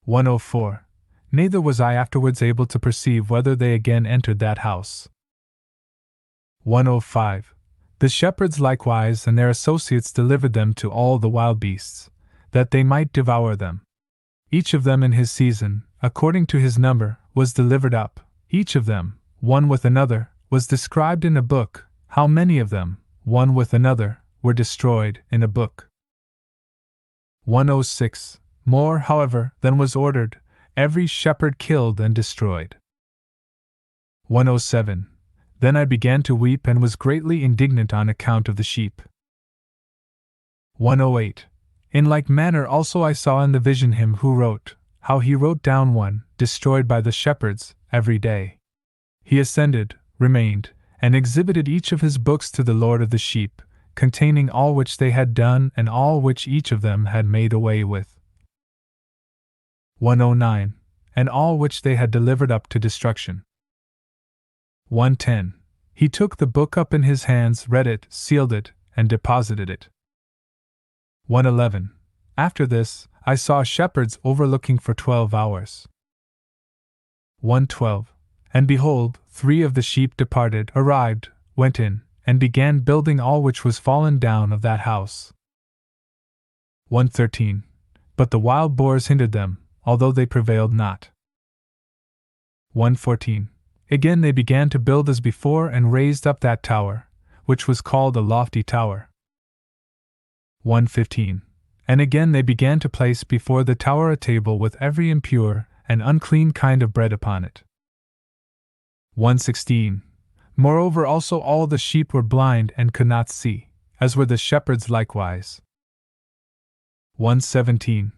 104. Neither was I afterwards able to perceive whether they again entered that house. 105. The shepherds likewise and their associates delivered them to all the wild beasts, that they might devour them. Each of them in his season, according to his number, was delivered up. Each of them, one with another, was described in a book. How many of them, one with another, were destroyed in a book. 106. More, however, than was ordered, every shepherd killed and destroyed. 107. Then I began to weep and was greatly indignant on account of the sheep. 108. In like manner also I saw in the vision him who wrote, how he wrote down one, destroyed by the shepherds, every day. He ascended, remained, and exhibited each of his books to the Lord of the sheep, containing all which they had done and all which each of them had made away with. 109. And all which they had delivered up to destruction. 110. He took the book up in his hands, read it, sealed it, and deposited it. 111. After this, I saw shepherds overlooking for 12 hours. 112. And behold, 3 of the sheep departed, arrived, went in, and began building all which was fallen down of that house. 113. But the wild boars hindered them, although they prevailed not. 114. Again they began to build as before and raised up that tower, which was called a lofty tower. 115. And again they began to place before the tower a table with every impure and unclean kind of bread upon it. 116. Moreover also all the sheep were blind and could not see, as were the shepherds likewise. 117.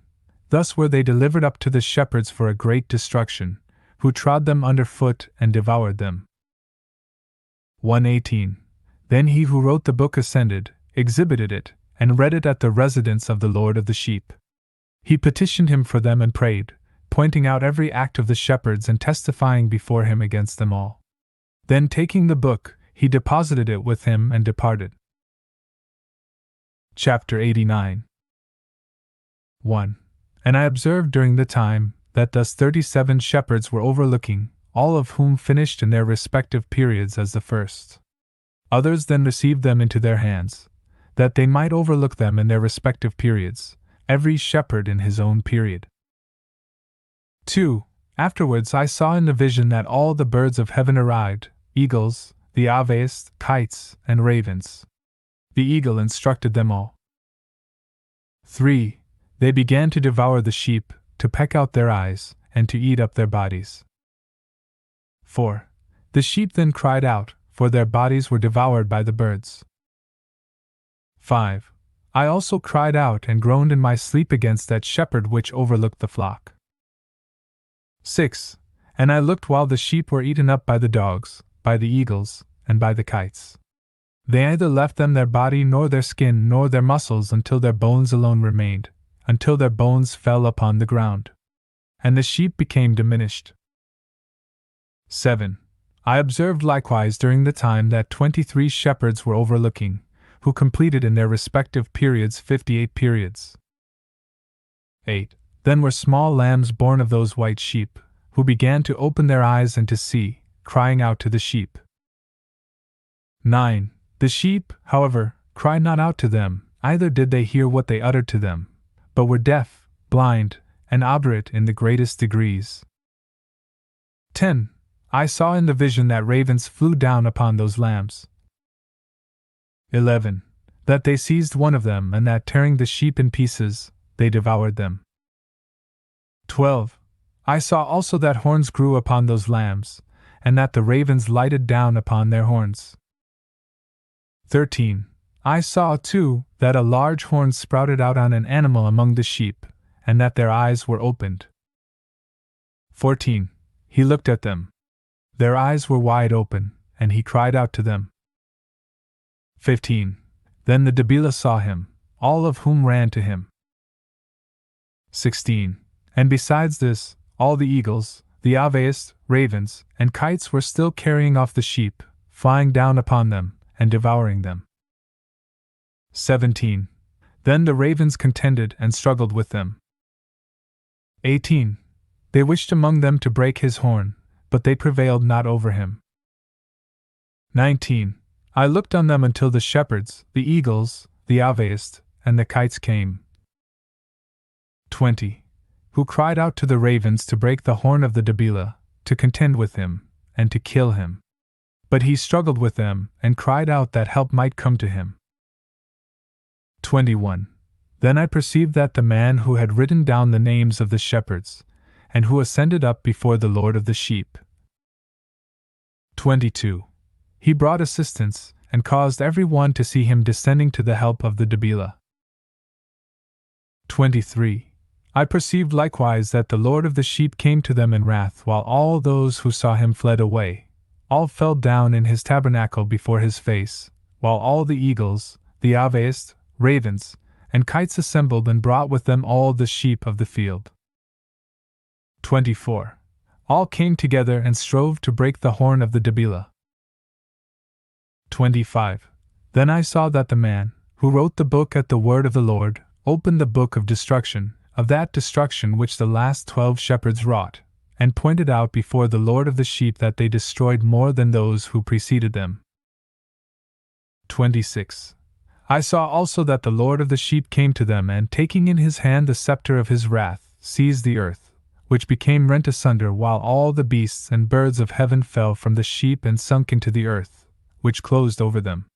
Thus were they delivered up to the shepherds for a great destruction, who trod them under foot and devoured them. 118. Then he who wrote the book ascended, exhibited it, and read it at the residence of the Lord of the sheep. He petitioned him for them and prayed, pointing out every act of the shepherds and testifying before him against them all. Then taking the book, he deposited it with him and departed. Chapter 89. 1. And I observed during the time that thus 37 shepherds were overlooking, all of whom finished in their respective periods as the first. Others then received them into their hands, that they might overlook them in their respective periods, every shepherd in his own period. 2. Afterwards I saw in the vision that all the birds of heaven arrived, eagles, the aves, kites, and ravens. The eagle instructed them all. 3. They began to devour the sheep, to peck out their eyes, and to eat up their bodies. 4. The sheep then cried out, for their bodies were devoured by the birds. 5. I also cried out and groaned in my sleep against that shepherd which overlooked the flock. 6. And I looked while the sheep were eaten up by the dogs, by the eagles, and by the kites. They neither left them their body nor their skin nor their muscles until their bones alone remained, until their bones fell upon the ground. And the sheep became diminished. 7. I observed likewise during the time that 23 shepherds were overlooking, who completed in their respective periods 58 periods. 8. Then were small lambs born of those white sheep, who began to open their eyes and to see, crying out to the sheep. 9. The sheep, however, cried not out to them, either did they hear what they uttered to them, but were deaf, blind, and obdurate in the greatest degrees. 10. I saw in the vision that ravens flew down upon those lambs. 11. That they seized one of them, and that tearing the sheep in pieces, they devoured them. 12. I saw also that horns grew upon those lambs, and that the ravens lighted down upon their horns. 13. I saw, too, that a large horn sprouted out on an animal among the sheep, and that their eyes were opened. 14. He looked at them. Their eyes were wide open, and he cried out to them. 15. Then the Dabila saw him, all of whom ran to him. 16. And besides this, all the eagles, the aves, ravens, and kites were still carrying off the sheep, flying down upon them, and devouring them. 17. Then the ravens contended and struggled with them. 18. They wished among them to break his horn, but they prevailed not over him. 19. I looked on them until the shepherds, the eagles, the aves, and the kites came. 20. Who cried out to the ravens to break the horn of the Dabila, to contend with him, and to kill him. But he struggled with them, and cried out that help might come to him. 21. Then I perceived that the man who had written down the names of the shepherds, and who ascended up before the Lord of the sheep. 22. He brought assistance, and caused every one to see him descending to the help of the Dabila. 23. I perceived likewise that the Lord of the sheep came to them in wrath, while all those who saw him fled away. All fell down in his tabernacle before his face, while all the eagles, the aves, ravens, and kites assembled and brought with them all the sheep of the field. 24. All came together and strove to break the horn of the Dabila. 25. Then I saw that the man, who wrote the book at the word of the Lord, opened the book of destruction, of that destruction which the last 12 shepherds wrought, and pointed out before the Lord of the sheep that they destroyed more than those who preceded them. 26. I saw also that the Lord of the sheep came to them, and taking in his hand the scepter of his wrath, seized the earth, which became rent asunder, while all the beasts and birds of heaven fell from the sheep and sunk into the earth, which closed over them.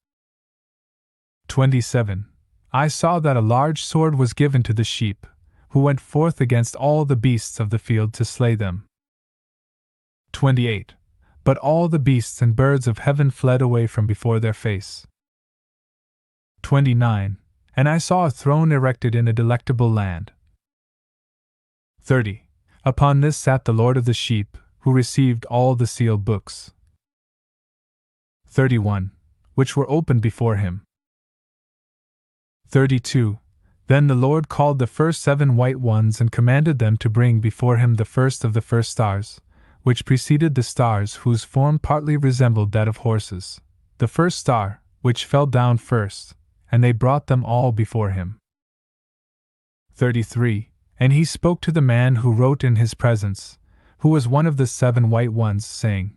27. I saw that a large sword was given to the sheep, who went forth against all the beasts of the field to slay them. 28. But all the beasts and birds of heaven fled away from before their face. 29. And I saw a throne erected in a delectable land. 30. Upon this sat the Lord of the sheep, who received all the sealed books. 31. Which were opened before him. 32. Then the Lord called the first 7 white ones and commanded them to bring before him the first of the first stars, which preceded the stars, whose form partly resembled that of horses, the first star, which fell down first, and they brought them all before him. 33. And he spoke to the man who wrote in his presence, who was one of the 7 white ones, saying,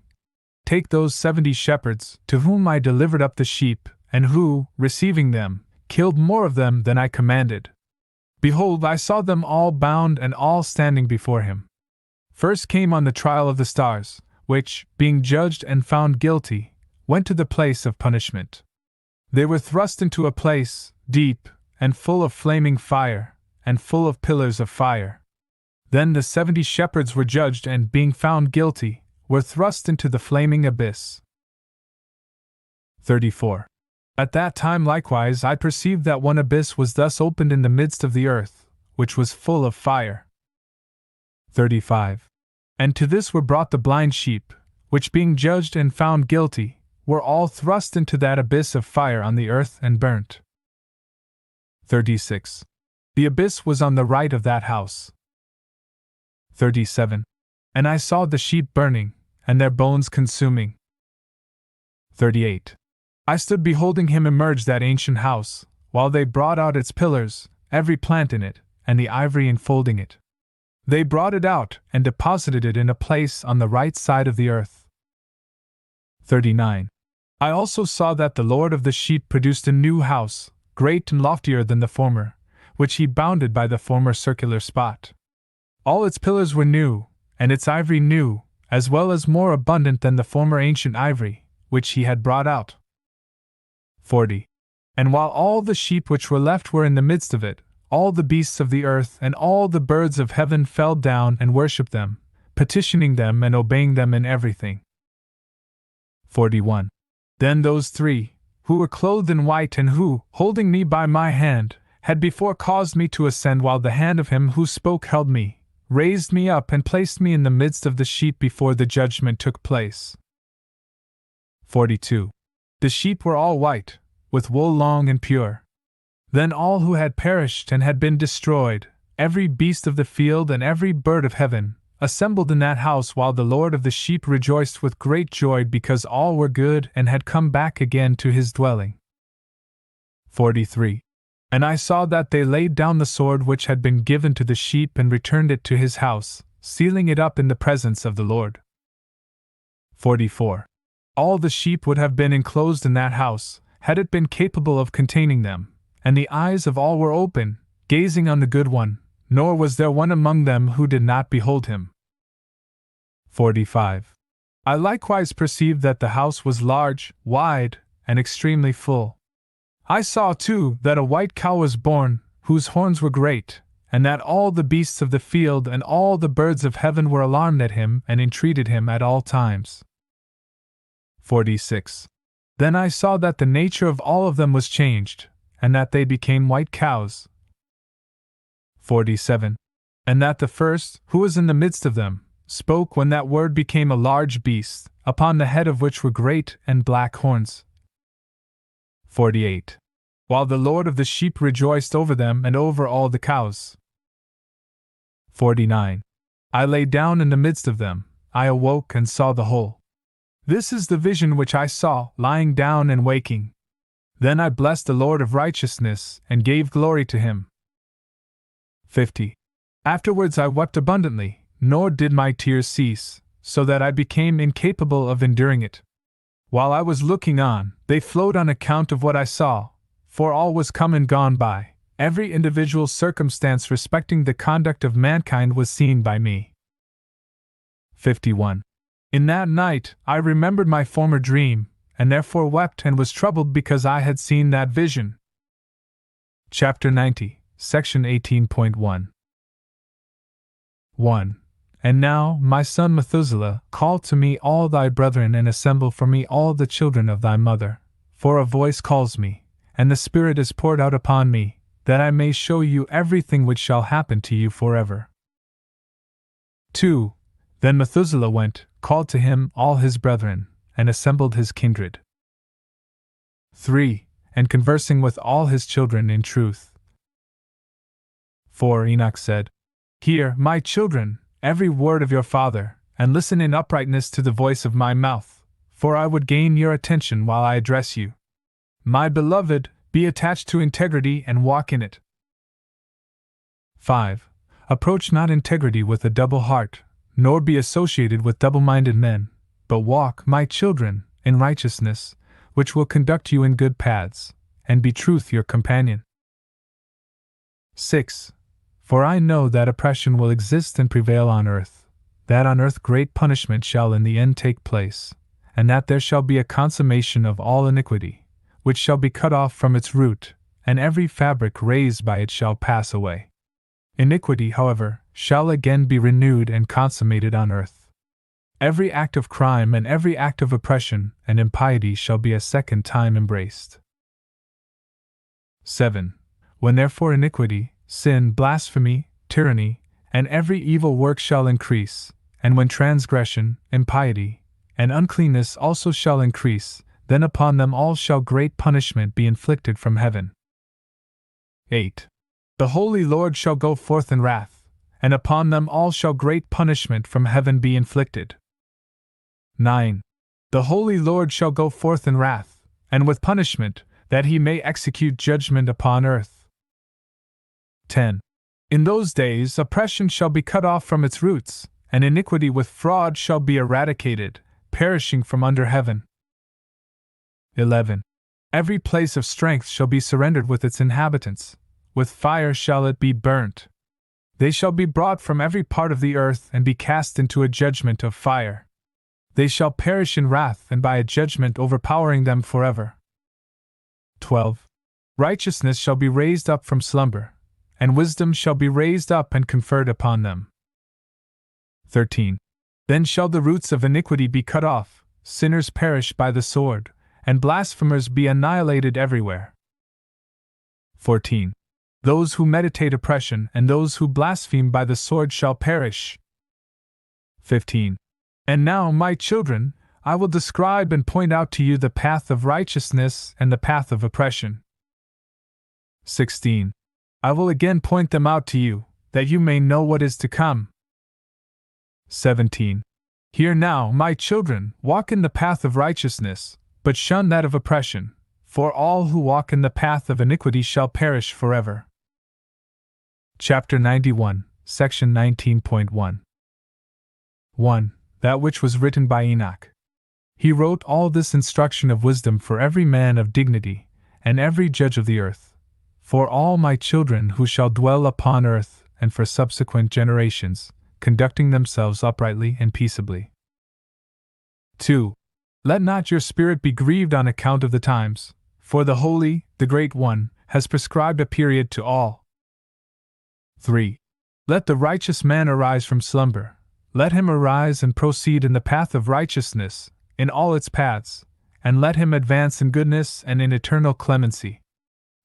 Take those 70 shepherds, to whom I delivered up the sheep, and who, receiving them, killed more of them than I commanded. Behold, I saw them all bound and all standing before him. First came on the trial of the stars, which, being judged and found guilty, went to the place of punishment. They were thrust into a place, deep, and full of flaming fire, and full of pillars of fire. Then the 70 shepherds were judged, and, being found guilty, were thrust into the flaming abyss. 34. At that time likewise I perceived that one abyss was thus opened in the midst of the earth, which was full of fire. 35. And to this were brought the blind sheep, which being judged and found guilty, were all thrust into that abyss of fire on the earth and burnt. 36. The abyss was on the right of that house. 37. And I saw the sheep burning, and their bones consuming. 38. I stood beholding him emerge that ancient house, while they brought out its pillars, every plant in it, and the ivory enfolding it. They brought it out, and deposited it in a place on the right side of the earth. 39. I also saw that the Lord of the sheep produced a new house, great and loftier than the former, which he bounded by the former circular spot. All its pillars were new, and its ivory new, as well as more abundant than the former ancient ivory, which he had brought out. 40. And while all the sheep which were left were in the midst of it, all the beasts of the earth and all the birds of heaven fell down and worshipped them, petitioning them and obeying them in everything. 41. Then those 3, who were clothed in white and who, holding me by my hand, had before caused me to ascend while the hand of him who spoke held me, raised me up and placed me in the midst of the sheep before the judgment took place. 42. The sheep were all white, with wool long and pure. Then all who had perished and had been destroyed, every beast of the field and every bird of heaven, assembled in that house, while the Lord of the sheep rejoiced with great joy because all were good and had come back again to his dwelling. 43. And I saw that they laid down the sword which had been given to the sheep and returned it to his house, sealing it up in the presence of the Lord. 44. All the sheep would have been enclosed in that house, had it been capable of containing them, and the eyes of all were open, gazing on the good one, nor was there one among them who did not behold him. 45. I likewise perceived that the house was large, wide, and extremely full. I saw, too, that a white cow was born, whose horns were great, and that all the beasts of the field and all the birds of heaven were alarmed at him and entreated him at all times. 46. Then I saw that the nature of all of them was changed, and that they became white cows. 47. And that the first, who was in the midst of them, spoke when that word became a large beast, upon the head of which were great and black horns. 48. While the Lord of the sheep rejoiced over them and over all the cows. 49. I lay down in the midst of them, I awoke and saw the whole. This is the vision which I saw, lying down and waking. Then I blessed the Lord of righteousness, and gave glory to him. 50. Afterwards I wept abundantly, nor did my tears cease, so that I became incapable of enduring it. While I was looking on, they flowed on account of what I saw. for all was come and gone by, every individual circumstance respecting the conduct of mankind was seen by me. 51. In that night I remembered my former dream, and therefore wept and was troubled because I had seen that vision. Chapter 90, Section 18.1. 1. And now, my son Methuselah, call to me all thy brethren and assemble for me all the children of thy mother, for a voice calls me, and the Spirit is poured out upon me, that I may show you everything which shall happen to you forever. 2. Then Methuselah went, called to him all his brethren, and assembled his kindred. 3. And conversing with all his children in truth. 4. Enoch said, Hear, my children, every word of your father, and listen in uprightness to the voice of my mouth, for I would gain your attention while I address you. My beloved, be attached to integrity and walk in it. 5. Approach not integrity with a double heart, nor be associated with double-minded men, but walk, my children, in righteousness, which will conduct you in good paths, and be truth your companion. 6. For I know that oppression will exist and prevail on earth, that on earth great punishment shall in the end take place, and that there shall be a consummation of all iniquity, which shall be cut off from its root, and every fabric raised by it shall pass away. Iniquity, however, shall again be renewed and consummated on earth. Every act of crime and every act of oppression and impiety shall be a second time embraced. 7. When therefore iniquity, sin, blasphemy, tyranny, and every evil work shall increase, and when transgression, impiety, and uncleanness also shall increase, then upon them all shall great punishment be inflicted from heaven. 8. The Holy Lord shall go forth in wrath, and upon them all shall great punishment from heaven be inflicted. 9. The Holy Lord shall go forth in wrath, and with punishment, that he may execute judgment upon earth. 10. In those days oppression shall be cut off from its roots, and iniquity with fraud shall be eradicated, perishing from under heaven. 11. Every place of strength shall be surrendered with its inhabitants, with fire shall it be burnt. They shall be brought from every part of the earth and be cast into a judgment of fire. They shall perish in wrath and by a judgment overpowering them forever. 12. Righteousness shall be raised up from slumber, and wisdom shall be raised up and conferred upon them. 13. Then shall the roots of iniquity be cut off, sinners perish by the sword, and blasphemers be annihilated everywhere. 14. Those who meditate oppression and those who blaspheme by the sword shall perish. 15. And now, my children, I will describe and point out to you the path of righteousness and the path of oppression. 16. I will again point them out to you, that you may know what is to come. 17. Hear now, my children, walk in the path of righteousness, but shun that of oppression, for all who walk in the path of iniquity shall perish forever. Chapter 91, Section 19.1. 1. That which was written by Enoch. He wrote all this instruction of wisdom for every man of dignity, and every judge of the earth, for all my children who shall dwell upon earth, and for subsequent generations, conducting themselves uprightly and peaceably. 2. Let not your spirit be grieved on account of the times, for the Holy, the Great One, has prescribed a period to all. 3. Let the righteous man arise from slumber. Let him arise and proceed in the path of righteousness, in all its paths, and let him advance in goodness and in eternal clemency.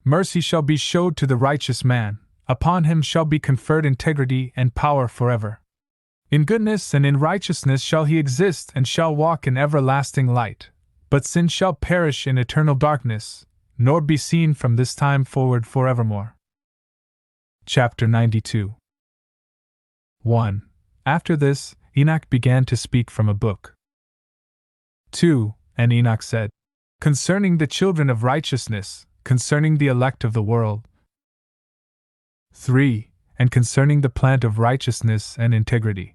Mercy shall be showed to the righteous man, upon him shall be conferred integrity and power forever. In goodness and in righteousness shall he exist and shall walk in everlasting light, but sin shall perish in eternal darkness, nor be seen from this time forward forevermore. Chapter 92. 1. After this, Enoch began to speak from a book. 2. And Enoch said, Concerning the children of righteousness, concerning the elect of the world. 3. And concerning the plant of righteousness and integrity.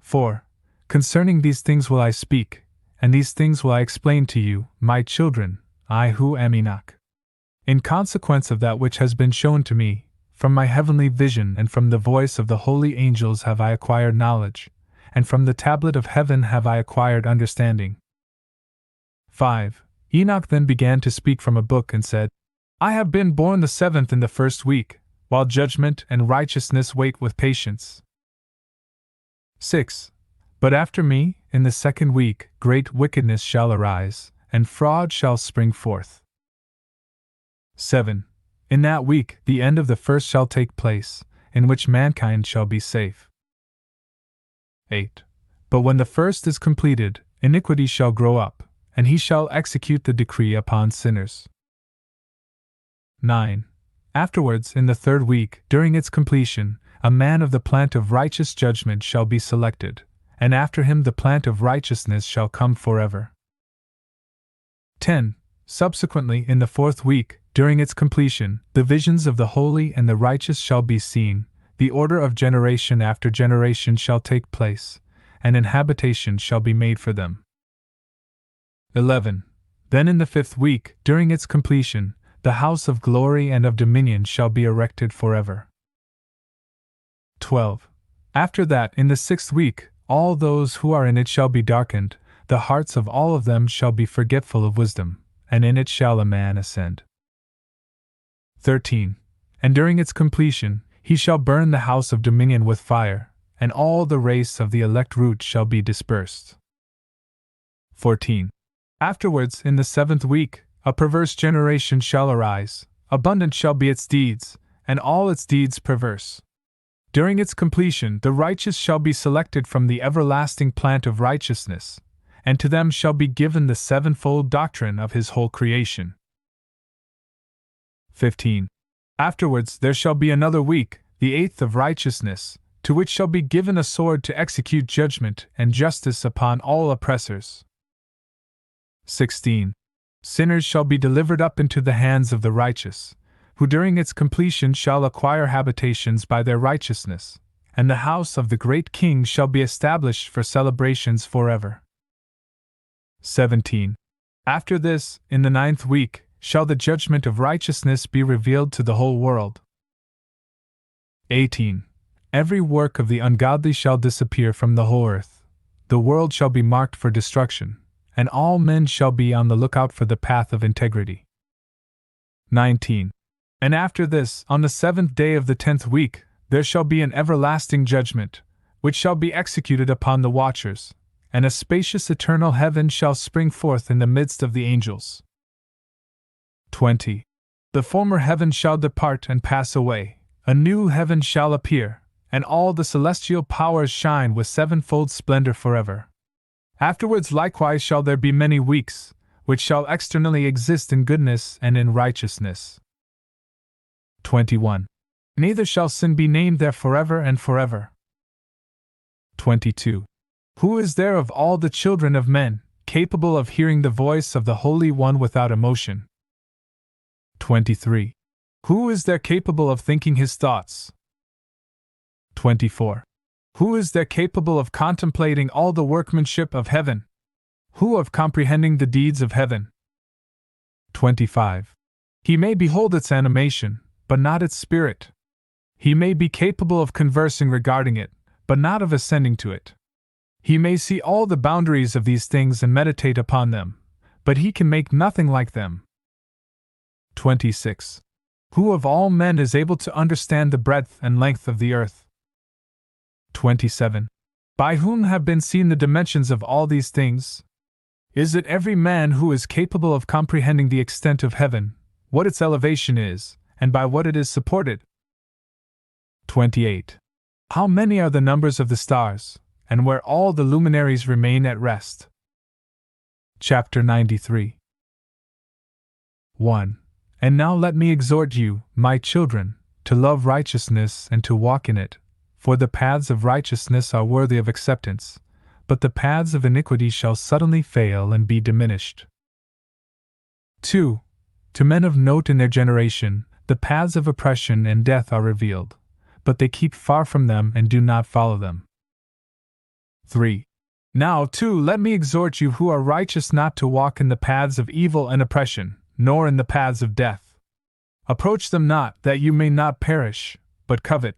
4. Concerning these things will I speak, and these things will I explain to you, my children, I who am Enoch. In consequence of that which has been shown to me, from my heavenly vision and from the voice of the holy angels have I acquired knowledge, and from the tablet of heaven have I acquired understanding. 5. Enoch then began to speak from a book and said, I have been born the 7th in the 1st week, while judgment and righteousness wait with patience. 6. But after me, in the 2nd week, great wickedness shall arise, and fraud shall spring forth. 7. In that week, the end of the first shall take place, in which mankind shall be safe. 8. But when the first is completed, iniquity shall grow up, and he shall execute the decree upon sinners. 9. Afterwards, in the 3rd week, during its completion, a man of the plant of righteous judgment shall be selected, and after him the plant of righteousness shall come forever. 10. Subsequently, in the 4th week, during its completion, the visions of the holy and the righteous shall be seen, the order of generation after generation shall take place, and an habitation shall be made for them. 11. Then in the 5th week, during its completion, the house of glory and of dominion shall be erected forever. 12. After that, in the 6th week, all those who are in it shall be darkened, the hearts of all of them shall be forgetful of wisdom, and in it shall a man ascend. 13. And during its completion, he shall burn the house of dominion with fire, and all the race of the elect root shall be dispersed. 14. Afterwards, in the 7th week, a perverse generation shall arise, abundant shall be its deeds, and all its deeds perverse. During its completion, the righteous shall be selected from the everlasting plant of righteousness, and to them shall be given the 7-fold doctrine of his whole creation. 15. Afterwards there shall be another week, the 8th of righteousness, to which shall be given a sword to execute judgment and justice upon all oppressors. 16. Sinners shall be delivered up into the hands of the righteous, who during its completion shall acquire habitations by their righteousness, and the house of the great king shall be established for celebrations forever. 17. After this, in the 9th week, shall the judgment of righteousness be revealed to the whole world. 18. Every work of the ungodly shall disappear from the whole earth. The world shall be marked for destruction, and all men shall be on the lookout for the path of integrity. 19. And after this, on the 7th day of the 10th week, there shall be an everlasting judgment, which shall be executed upon the watchers, and a spacious eternal heaven shall spring forth in the midst of the angels. 20. The former heaven shall depart and pass away, a new heaven shall appear, and all the celestial powers shine with 7-fold splendor forever. Afterwards likewise shall there be many weeks, which shall externally exist in goodness and in righteousness. 21. Neither shall sin be named there forever and forever. 22. Who is there of all the children of men, capable of hearing the voice of the Holy One without emotion? 23. Who is there capable of thinking his thoughts? 24. Who is there capable of contemplating all the workmanship of heaven? Who of comprehending the deeds of heaven? 25. He may behold its animation, but not its spirit. He may be capable of conversing regarding it, but not of ascending to it. He may see all the boundaries of these things and meditate upon them, but he can make nothing like them. 26. Who of all men is able to understand the breadth and length of the earth? 27. By whom have been seen the dimensions of all these things? Is it every man who is capable of comprehending the extent of heaven, what its elevation is, and by what it is supported? 28. How many are the numbers of the stars, and where all the luminaries remain at rest? Chapter 93. 1. And now let me exhort you, my children, to love righteousness and to walk in it, for the paths of righteousness are worthy of acceptance, but the paths of iniquity shall suddenly fail and be diminished. 2. To men of note in their generation, the paths of oppression and death are revealed, but they keep far from them and do not follow them. 3. Now, too, let me exhort you who are righteous not to walk in the paths of evil and oppression, nor in the paths of death. Approach them not, that you may not perish, but covet.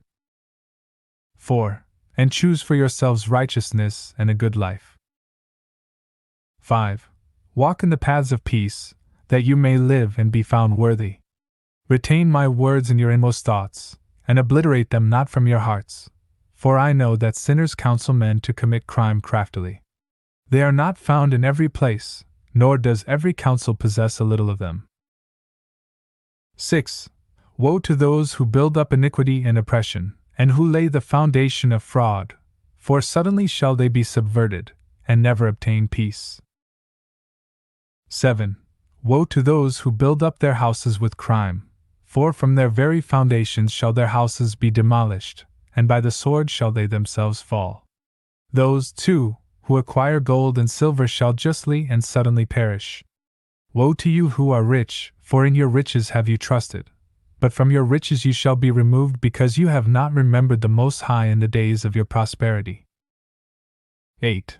4. And choose for yourselves righteousness and a good life. 5. Walk in the paths of peace, that you may live and be found worthy. Retain my words in your inmost thoughts, and obliterate them not from your hearts, for I know that sinners counsel men to commit crime craftily. They are not found in every place, nor does every counsel possess a little of them. 6. Woe to those who build up iniquity and oppression, and who lay the foundation of fraud, for suddenly shall they be subverted, and never obtain peace. 7. Woe to those who build up their houses with crime, for from their very foundations shall their houses be demolished, and by the sword shall they themselves fall. Those, too, who acquire gold and silver shall justly and suddenly perish. Woe to you who are rich, for in your riches have you trusted. But from your riches you shall be removed, because you have not remembered the Most High in the days of your prosperity. 8.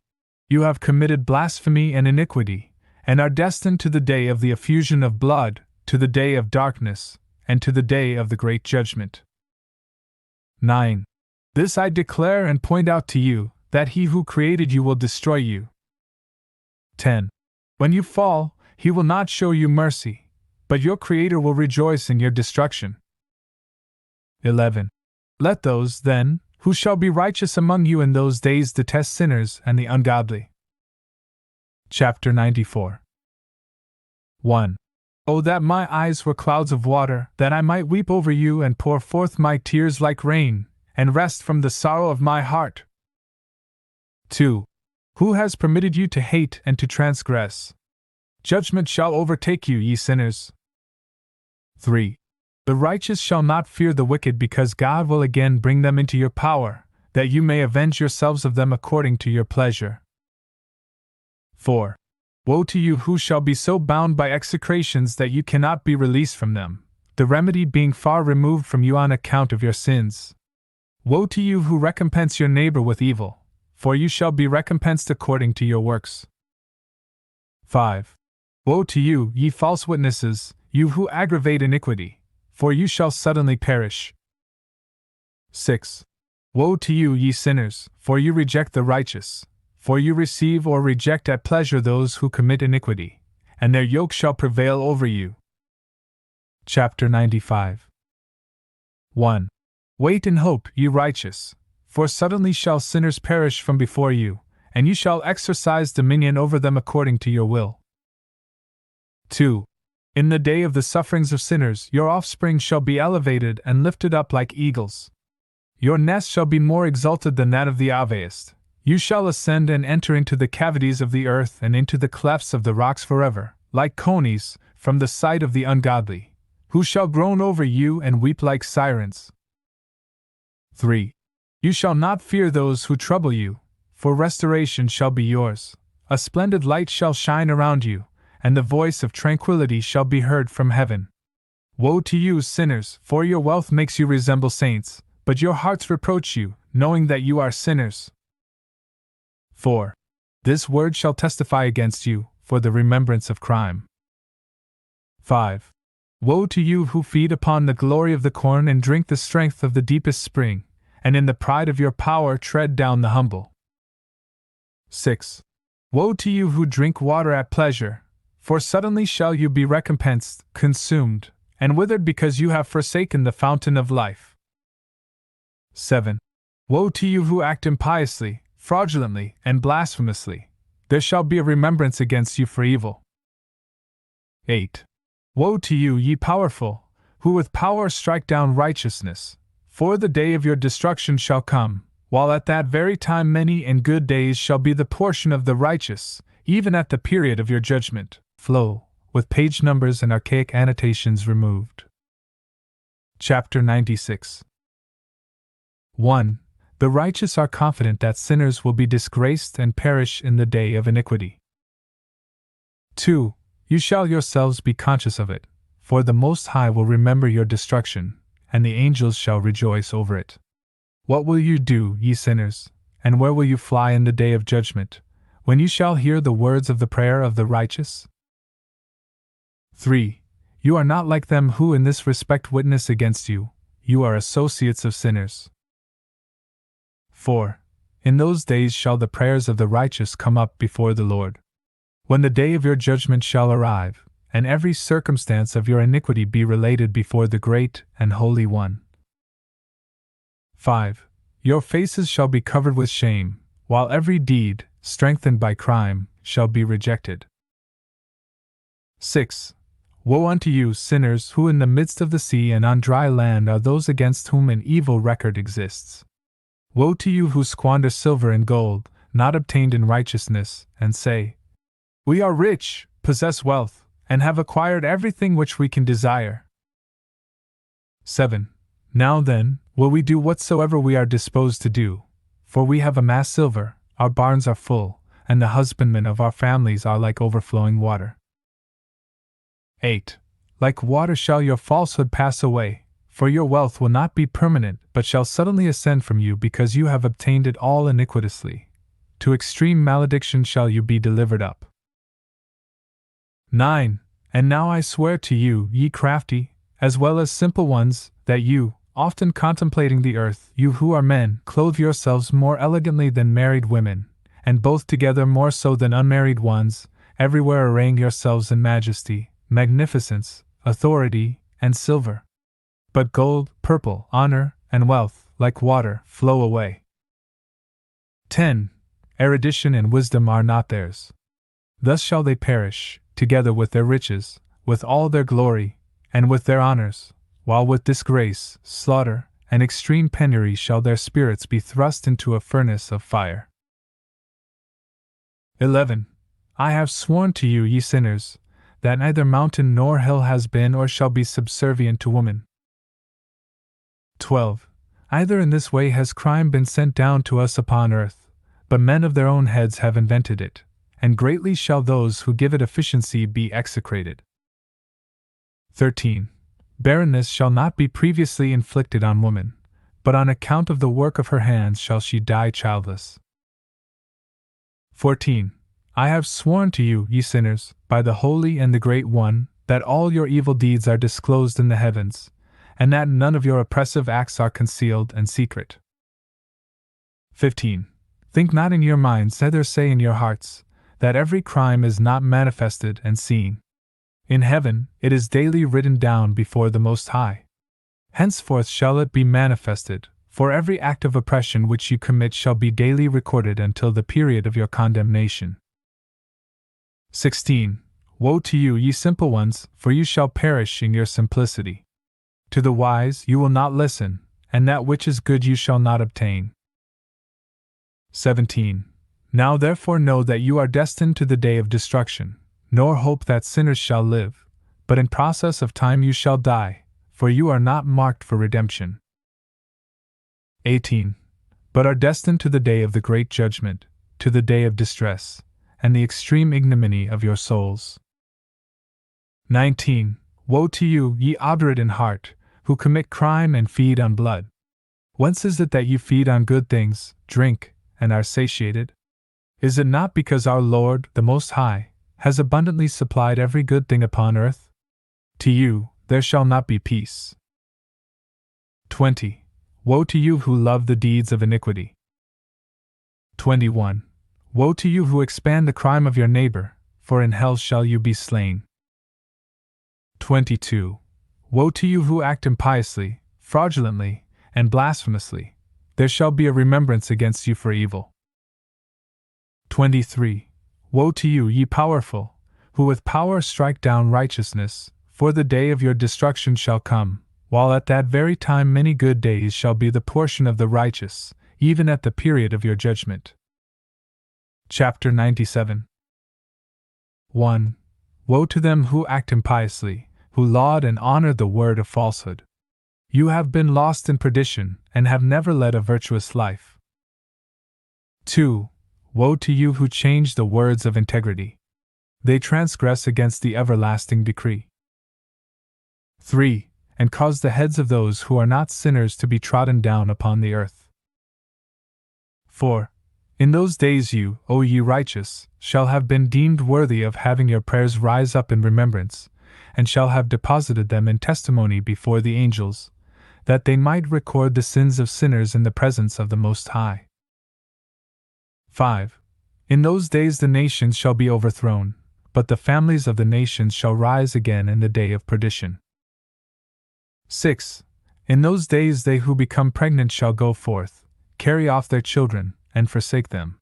You have committed blasphemy and iniquity, and are destined to the day of the effusion of blood, to the day of darkness, and to the day of the great judgment. 9. This I declare and point out to you, that he who created you will destroy you. 10. When you fall, he will not show you mercy, but your Creator will rejoice in your destruction. 11. Let those, then, who shall be righteous among you in those days detest sinners and the ungodly. Chapter 94. 1. Oh, that my eyes were clouds of water, that I might weep over you and pour forth my tears like rain, and rest from the sorrow of my heart. 2. Who has permitted you to hate and to transgress? Judgment shall overtake you, ye sinners. 3. The righteous shall not fear the wicked, because God will again bring them into your power, that you may avenge yourselves of them according to your pleasure. 4. Woe to you who shall be so bound by execrations that you cannot be released from them, the remedy being far removed from you on account of your sins. Woe to you who recompense your neighbor with evil, for you shall be recompensed according to your works. 5. Woe to you, ye false witnesses, you who aggravate iniquity, for you shall suddenly perish. 6. Woe to you, ye sinners, for you reject the righteous, for you receive or reject at pleasure those who commit iniquity, and their yoke shall prevail over you. Chapter 95. 1. Wait and hope, ye righteous, for suddenly shall sinners perish from before you, and you shall exercise dominion over them according to your will. 2. In the day of the sufferings of sinners, your offspring shall be elevated and lifted up like eagles. Your nest shall be more exalted than that of the Aviest. You shall ascend and enter into the cavities of the earth and into the clefts of the rocks forever, like conies, from the sight of the ungodly, who shall groan over you and weep like sirens. 3. You shall not fear those who trouble you, for restoration shall be yours. A splendid light shall shine around you, and the voice of tranquility shall be heard from heaven. Woe to you, sinners, for your wealth makes you resemble saints, but your hearts reproach you, knowing that you are sinners. 4. This word shall testify against you, for the remembrance of crime. 5. Woe to you who feed upon the glory of the corn and drink the strength of the deepest spring, and in the pride of your power tread down the humble. 6. Woe to you who drink water at pleasure, for suddenly shall you be recompensed, consumed, and withered, because you have forsaken the fountain of life. 7. Woe to you who act impiously, fraudulently, and blasphemously. There shall be a remembrance against you for evil. 8. Woe to you, ye powerful, who with power strike down righteousness, for the day of your destruction shall come, while at that very time many and good days shall be the portion of the righteous, even at the period of your judgment. Flow, with page numbers and archaic annotations removed. Chapter 96. 1. The righteous are confident that sinners will be disgraced and perish in the day of iniquity. 2. You shall yourselves be conscious of it, for the Most High will remember your destruction, and the angels shall rejoice over it. What will you do, ye sinners, and where will you fly in the day of judgment, when you shall hear the words of the prayer of the righteous? 3. You are not like them who in this respect witness against you. You are associates of sinners. 4. In those days shall the prayers of the righteous come up before the Lord. When the day of your judgment shall arrive, and every circumstance of your iniquity be related before the great and holy one. 5. Your faces shall be covered with shame, while every deed, strengthened by crime, shall be rejected. 6. Woe unto you, sinners, who in the midst of the sea and on dry land are those against whom an evil record exists. Woe to you who squander silver and gold, not obtained in righteousness, and say, We are rich, possess wealth, and have acquired everything which we can desire. 7. Now then, will we do whatsoever we are disposed to do, for we have amassed silver, our barns are full, and the husbandmen of our families are like overflowing water. 8. Like water shall your falsehood pass away, for your wealth will not be permanent, but shall suddenly ascend from you because you have obtained it all iniquitously. To extreme malediction shall you be delivered up. 9. And now I swear to you, ye crafty, as well as simple ones, that you, often contemplating the earth, you who are men, clothe yourselves more elegantly than married women, and both together more so than unmarried ones, everywhere arraying yourselves in majesty, magnificence, authority, and silver. But gold, purple, honor, and wealth, like water, flow away. 10. Erudition and wisdom are not theirs. Thus shall they perish, together with their riches, with all their glory, and with their honors, while with disgrace, slaughter, and extreme penury shall their spirits be thrust into a furnace of fire. 11. I have sworn to you, ye sinners, that neither mountain nor hill has been or shall be subservient to woman. 12. Either in this way has crime been sent down to us upon earth, but men of their own heads have invented it, and greatly shall those who give it efficiency be execrated. 13. Barrenness shall not be previously inflicted on woman, but on account of the work of her hands shall she die childless. 14. I have sworn to you, ye sinners, by the Holy and the Great One, that all your evil deeds are disclosed in the heavens, and that none of your oppressive acts are concealed and secret. 15. Think not in your minds, neither say in your hearts, that every crime is not manifested and seen. In heaven, it is daily written down before the Most High. Henceforth shall it be manifested, for every act of oppression which you commit shall be daily recorded until the period of your condemnation. 16. Woe to you, ye simple ones, for you shall perish in your simplicity. To the wise you will not listen, and that which is good you shall not obtain. 17. Now therefore know that you are destined to the day of destruction, nor hope that sinners shall live, but in process of time you shall die, for you are not marked for redemption. 18. But are destined to the day of the great judgment, to the day of distress, and the extreme ignominy of your souls. 19. Woe to you, ye obdurate in heart, who commit crime and feed on blood. Whence is it that you feed on good things, drink, and are satiated? Is it not because our Lord, the Most High, has abundantly supplied every good thing upon earth? To you, there shall not be peace. 20. Woe to you who love the deeds of iniquity. 21. Woe to you who expand the crime of your neighbor, for in hell shall you be slain. 22. Woe to you who act impiously, fraudulently, and blasphemously, there shall be a remembrance against you for evil. 23. Woe to you, ye powerful, who with power strike down righteousness, for the day of your destruction shall come, while at that very time many good days shall be the portion of the righteous, even at the period of your judgment. Chapter 97. 1. Woe to them who act impiously, who laud and honor the word of falsehood. You have been lost in perdition, and have never led a virtuous life. 2. Woe to you who change the words of integrity. They transgress against the everlasting decree. 3. And cause the heads of those who are not sinners to be trodden down upon the earth. 4. In those days you, O ye righteous, shall have been deemed worthy of having your prayers rise up in remembrance, and shall have deposited them in testimony before the angels, that they might record the sins of sinners in the presence of the Most High. 5. In those days the nations shall be overthrown, but the families of the nations shall rise again in the day of perdition. 6. In those days they who become pregnant shall go forth, carry off their children, and forsake them.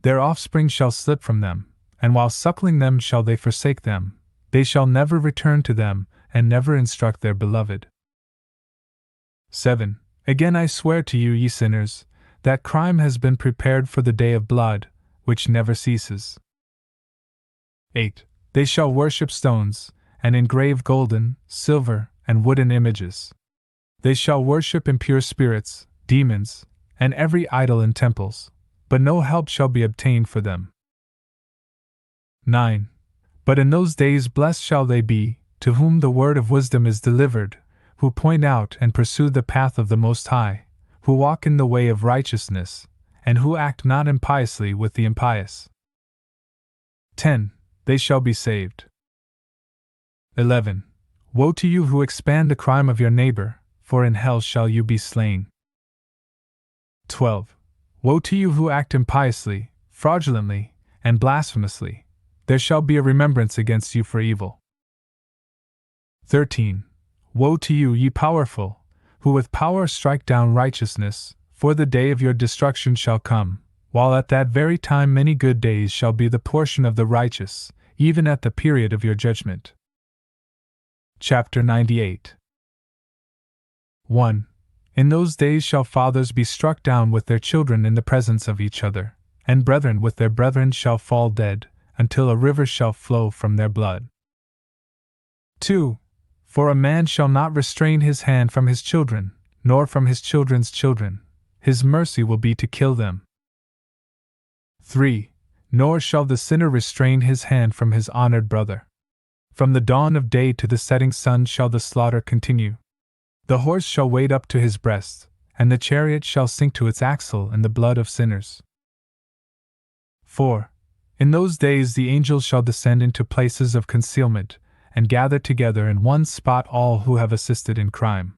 Their offspring shall slip from them, and while suckling them shall they forsake them. They shall never return to them, and never instruct their beloved. 7. Again I swear to you, ye sinners, that crime has been prepared for the day of blood, which never ceases. 8. They shall worship stones, and engrave golden, silver, and wooden images. They shall worship impure spirits, demons, and every idol in temples, but no help shall be obtained for them. 9. But in those days blessed shall they be, to whom the word of wisdom is delivered, who point out and pursue the path of the Most High, who walk in the way of righteousness, and who act not impiously with the impious. 10. They shall be saved. 11. Woe to you who expand the crime of your neighbor, for in hell shall you be slain. 12. Woe to you who act impiously, fraudulently, and blasphemously, there shall be a remembrance against you for evil. 13. Woe to you, ye powerful, who with power strike down righteousness, for the day of your destruction shall come, while at that very time many good days shall be the portion of the righteous, even at the period of your judgment. Chapter 98. 1. In those days shall fathers be struck down with their children in the presence of each other, and brethren with their brethren shall fall dead, until a river shall flow from their blood. 2. For a man shall not restrain his hand from his children, nor from his children's children. His mercy will be to kill them. 3. Nor shall the sinner restrain his hand from his honored brother. From the dawn of day to the setting sun shall the slaughter continue. The horse shall wade up to his breast, and the chariot shall sink to its axle in the blood of sinners. 4. In those days the angels shall descend into places of concealment, and gather together in one spot all who have assisted in crime.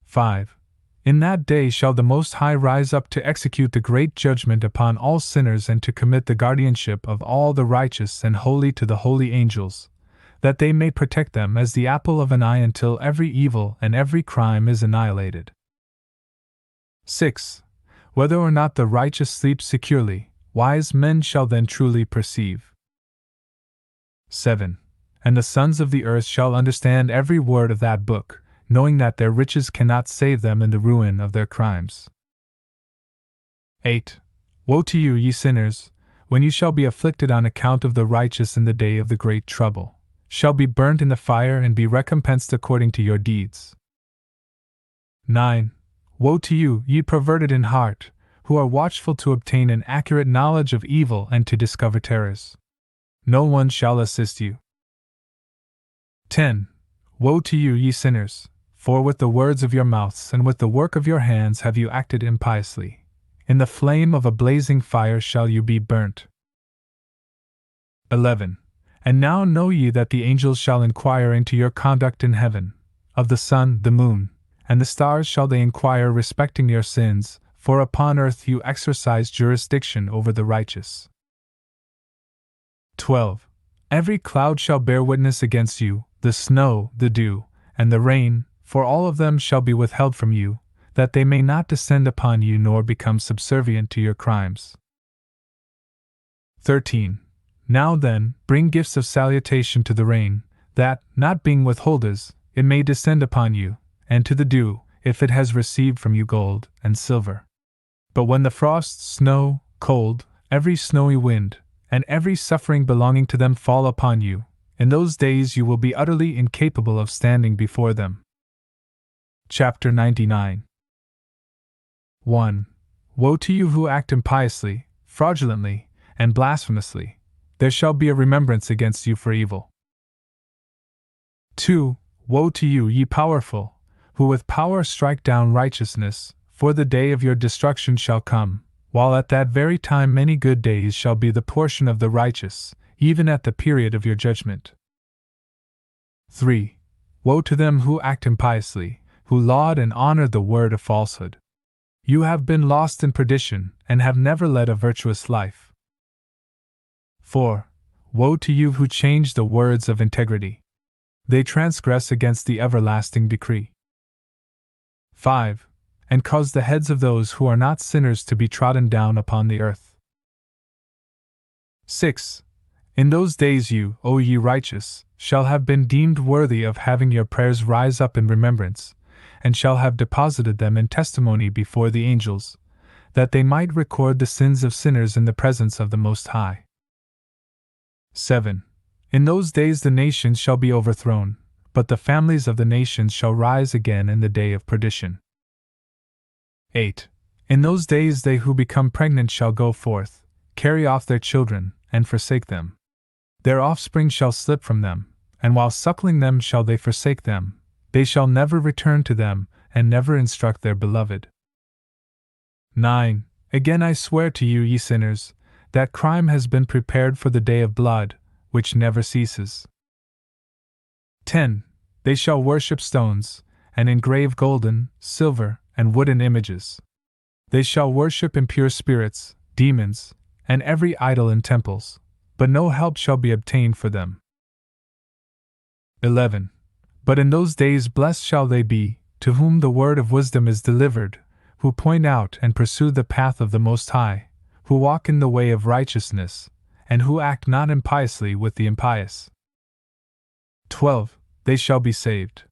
5. In that day shall the Most High rise up to execute the great judgment upon all sinners and to commit the guardianship of all the righteous and holy to the holy angels, that they may protect them as the apple of an eye until every evil and every crime is annihilated. 6. Whether or not the righteous sleep securely, wise men shall then truly perceive. 7. And the sons of the earth shall understand every word of that book, knowing that their riches cannot save them in the ruin of their crimes. 8. Woe to you, ye sinners, when you shall be afflicted on account of the righteous in the day of the great trouble, shall be burnt in the fire and be recompensed according to your deeds. 9. Woe to you, ye perverted in heart, who are watchful to obtain an accurate knowledge of evil and to discover terrors. No one shall assist you. 10. Woe to you, ye sinners, for with the words of your mouths and with the work of your hands have you acted impiously. In the flame of a blazing fire shall you be burnt. 11. And now know ye that the angels shall inquire into your conduct in heaven. Of the sun, the moon, and the stars shall they inquire respecting your sins, for upon earth you exercise jurisdiction over the righteous. 12. Every cloud shall bear witness against you, the snow, the dew, and the rain, for all of them shall be withheld from you, that they may not descend upon you nor become subservient to your crimes. 13. Now then, bring gifts of salutation to the rain, that, not being withholders, it may descend upon you, and to the dew, if it has received from you gold and silver. But when the frost, snow, cold, every snowy wind, and every suffering belonging to them fall upon you, in those days you will be utterly incapable of standing before them. Chapter 99. 1. Woe to you who act impiously, fraudulently, and blasphemously, there shall be a remembrance against you for evil. 2. Woe to you, ye powerful, who with power strike down righteousness, for the day of your destruction shall come, while at that very time many good days shall be the portion of the righteous, even at the period of your judgment. 3. Woe to them who act impiously, who laud and honor the word of falsehood. You have been lost in perdition, and have never led a virtuous life. 4. Woe to you who change the words of integrity. They transgress against the everlasting decree. 5. And cause the heads of those who are not sinners to be trodden down upon the earth. 6. In those days you, O ye righteous, shall have been deemed worthy of having your prayers rise up in remembrance, and shall have deposited them in testimony before the angels, that they might record the sins of sinners in the presence of the Most High. 7. In those days the nations shall be overthrown, but the families of the nations shall rise again in the day of perdition. 8. In those days they who become pregnant shall go forth, carry off their children, and forsake them. Their offspring shall slip from them, and while suckling them shall they forsake them. They shall never return to them, and never instruct their beloved. 9. Again I swear to you, ye sinners, that crime has been prepared for the day of blood, which never ceases. 10. They shall worship stones, and engrave golden, silver, and wooden images. They shall worship impure spirits, demons, and every idol in temples, but no help shall be obtained for them. 11. But in those days blessed shall they be, to whom the word of wisdom is delivered, who point out and pursue the path of the Most High, who walk in the way of righteousness, and who act not impiously with the impious. 12. They shall be saved.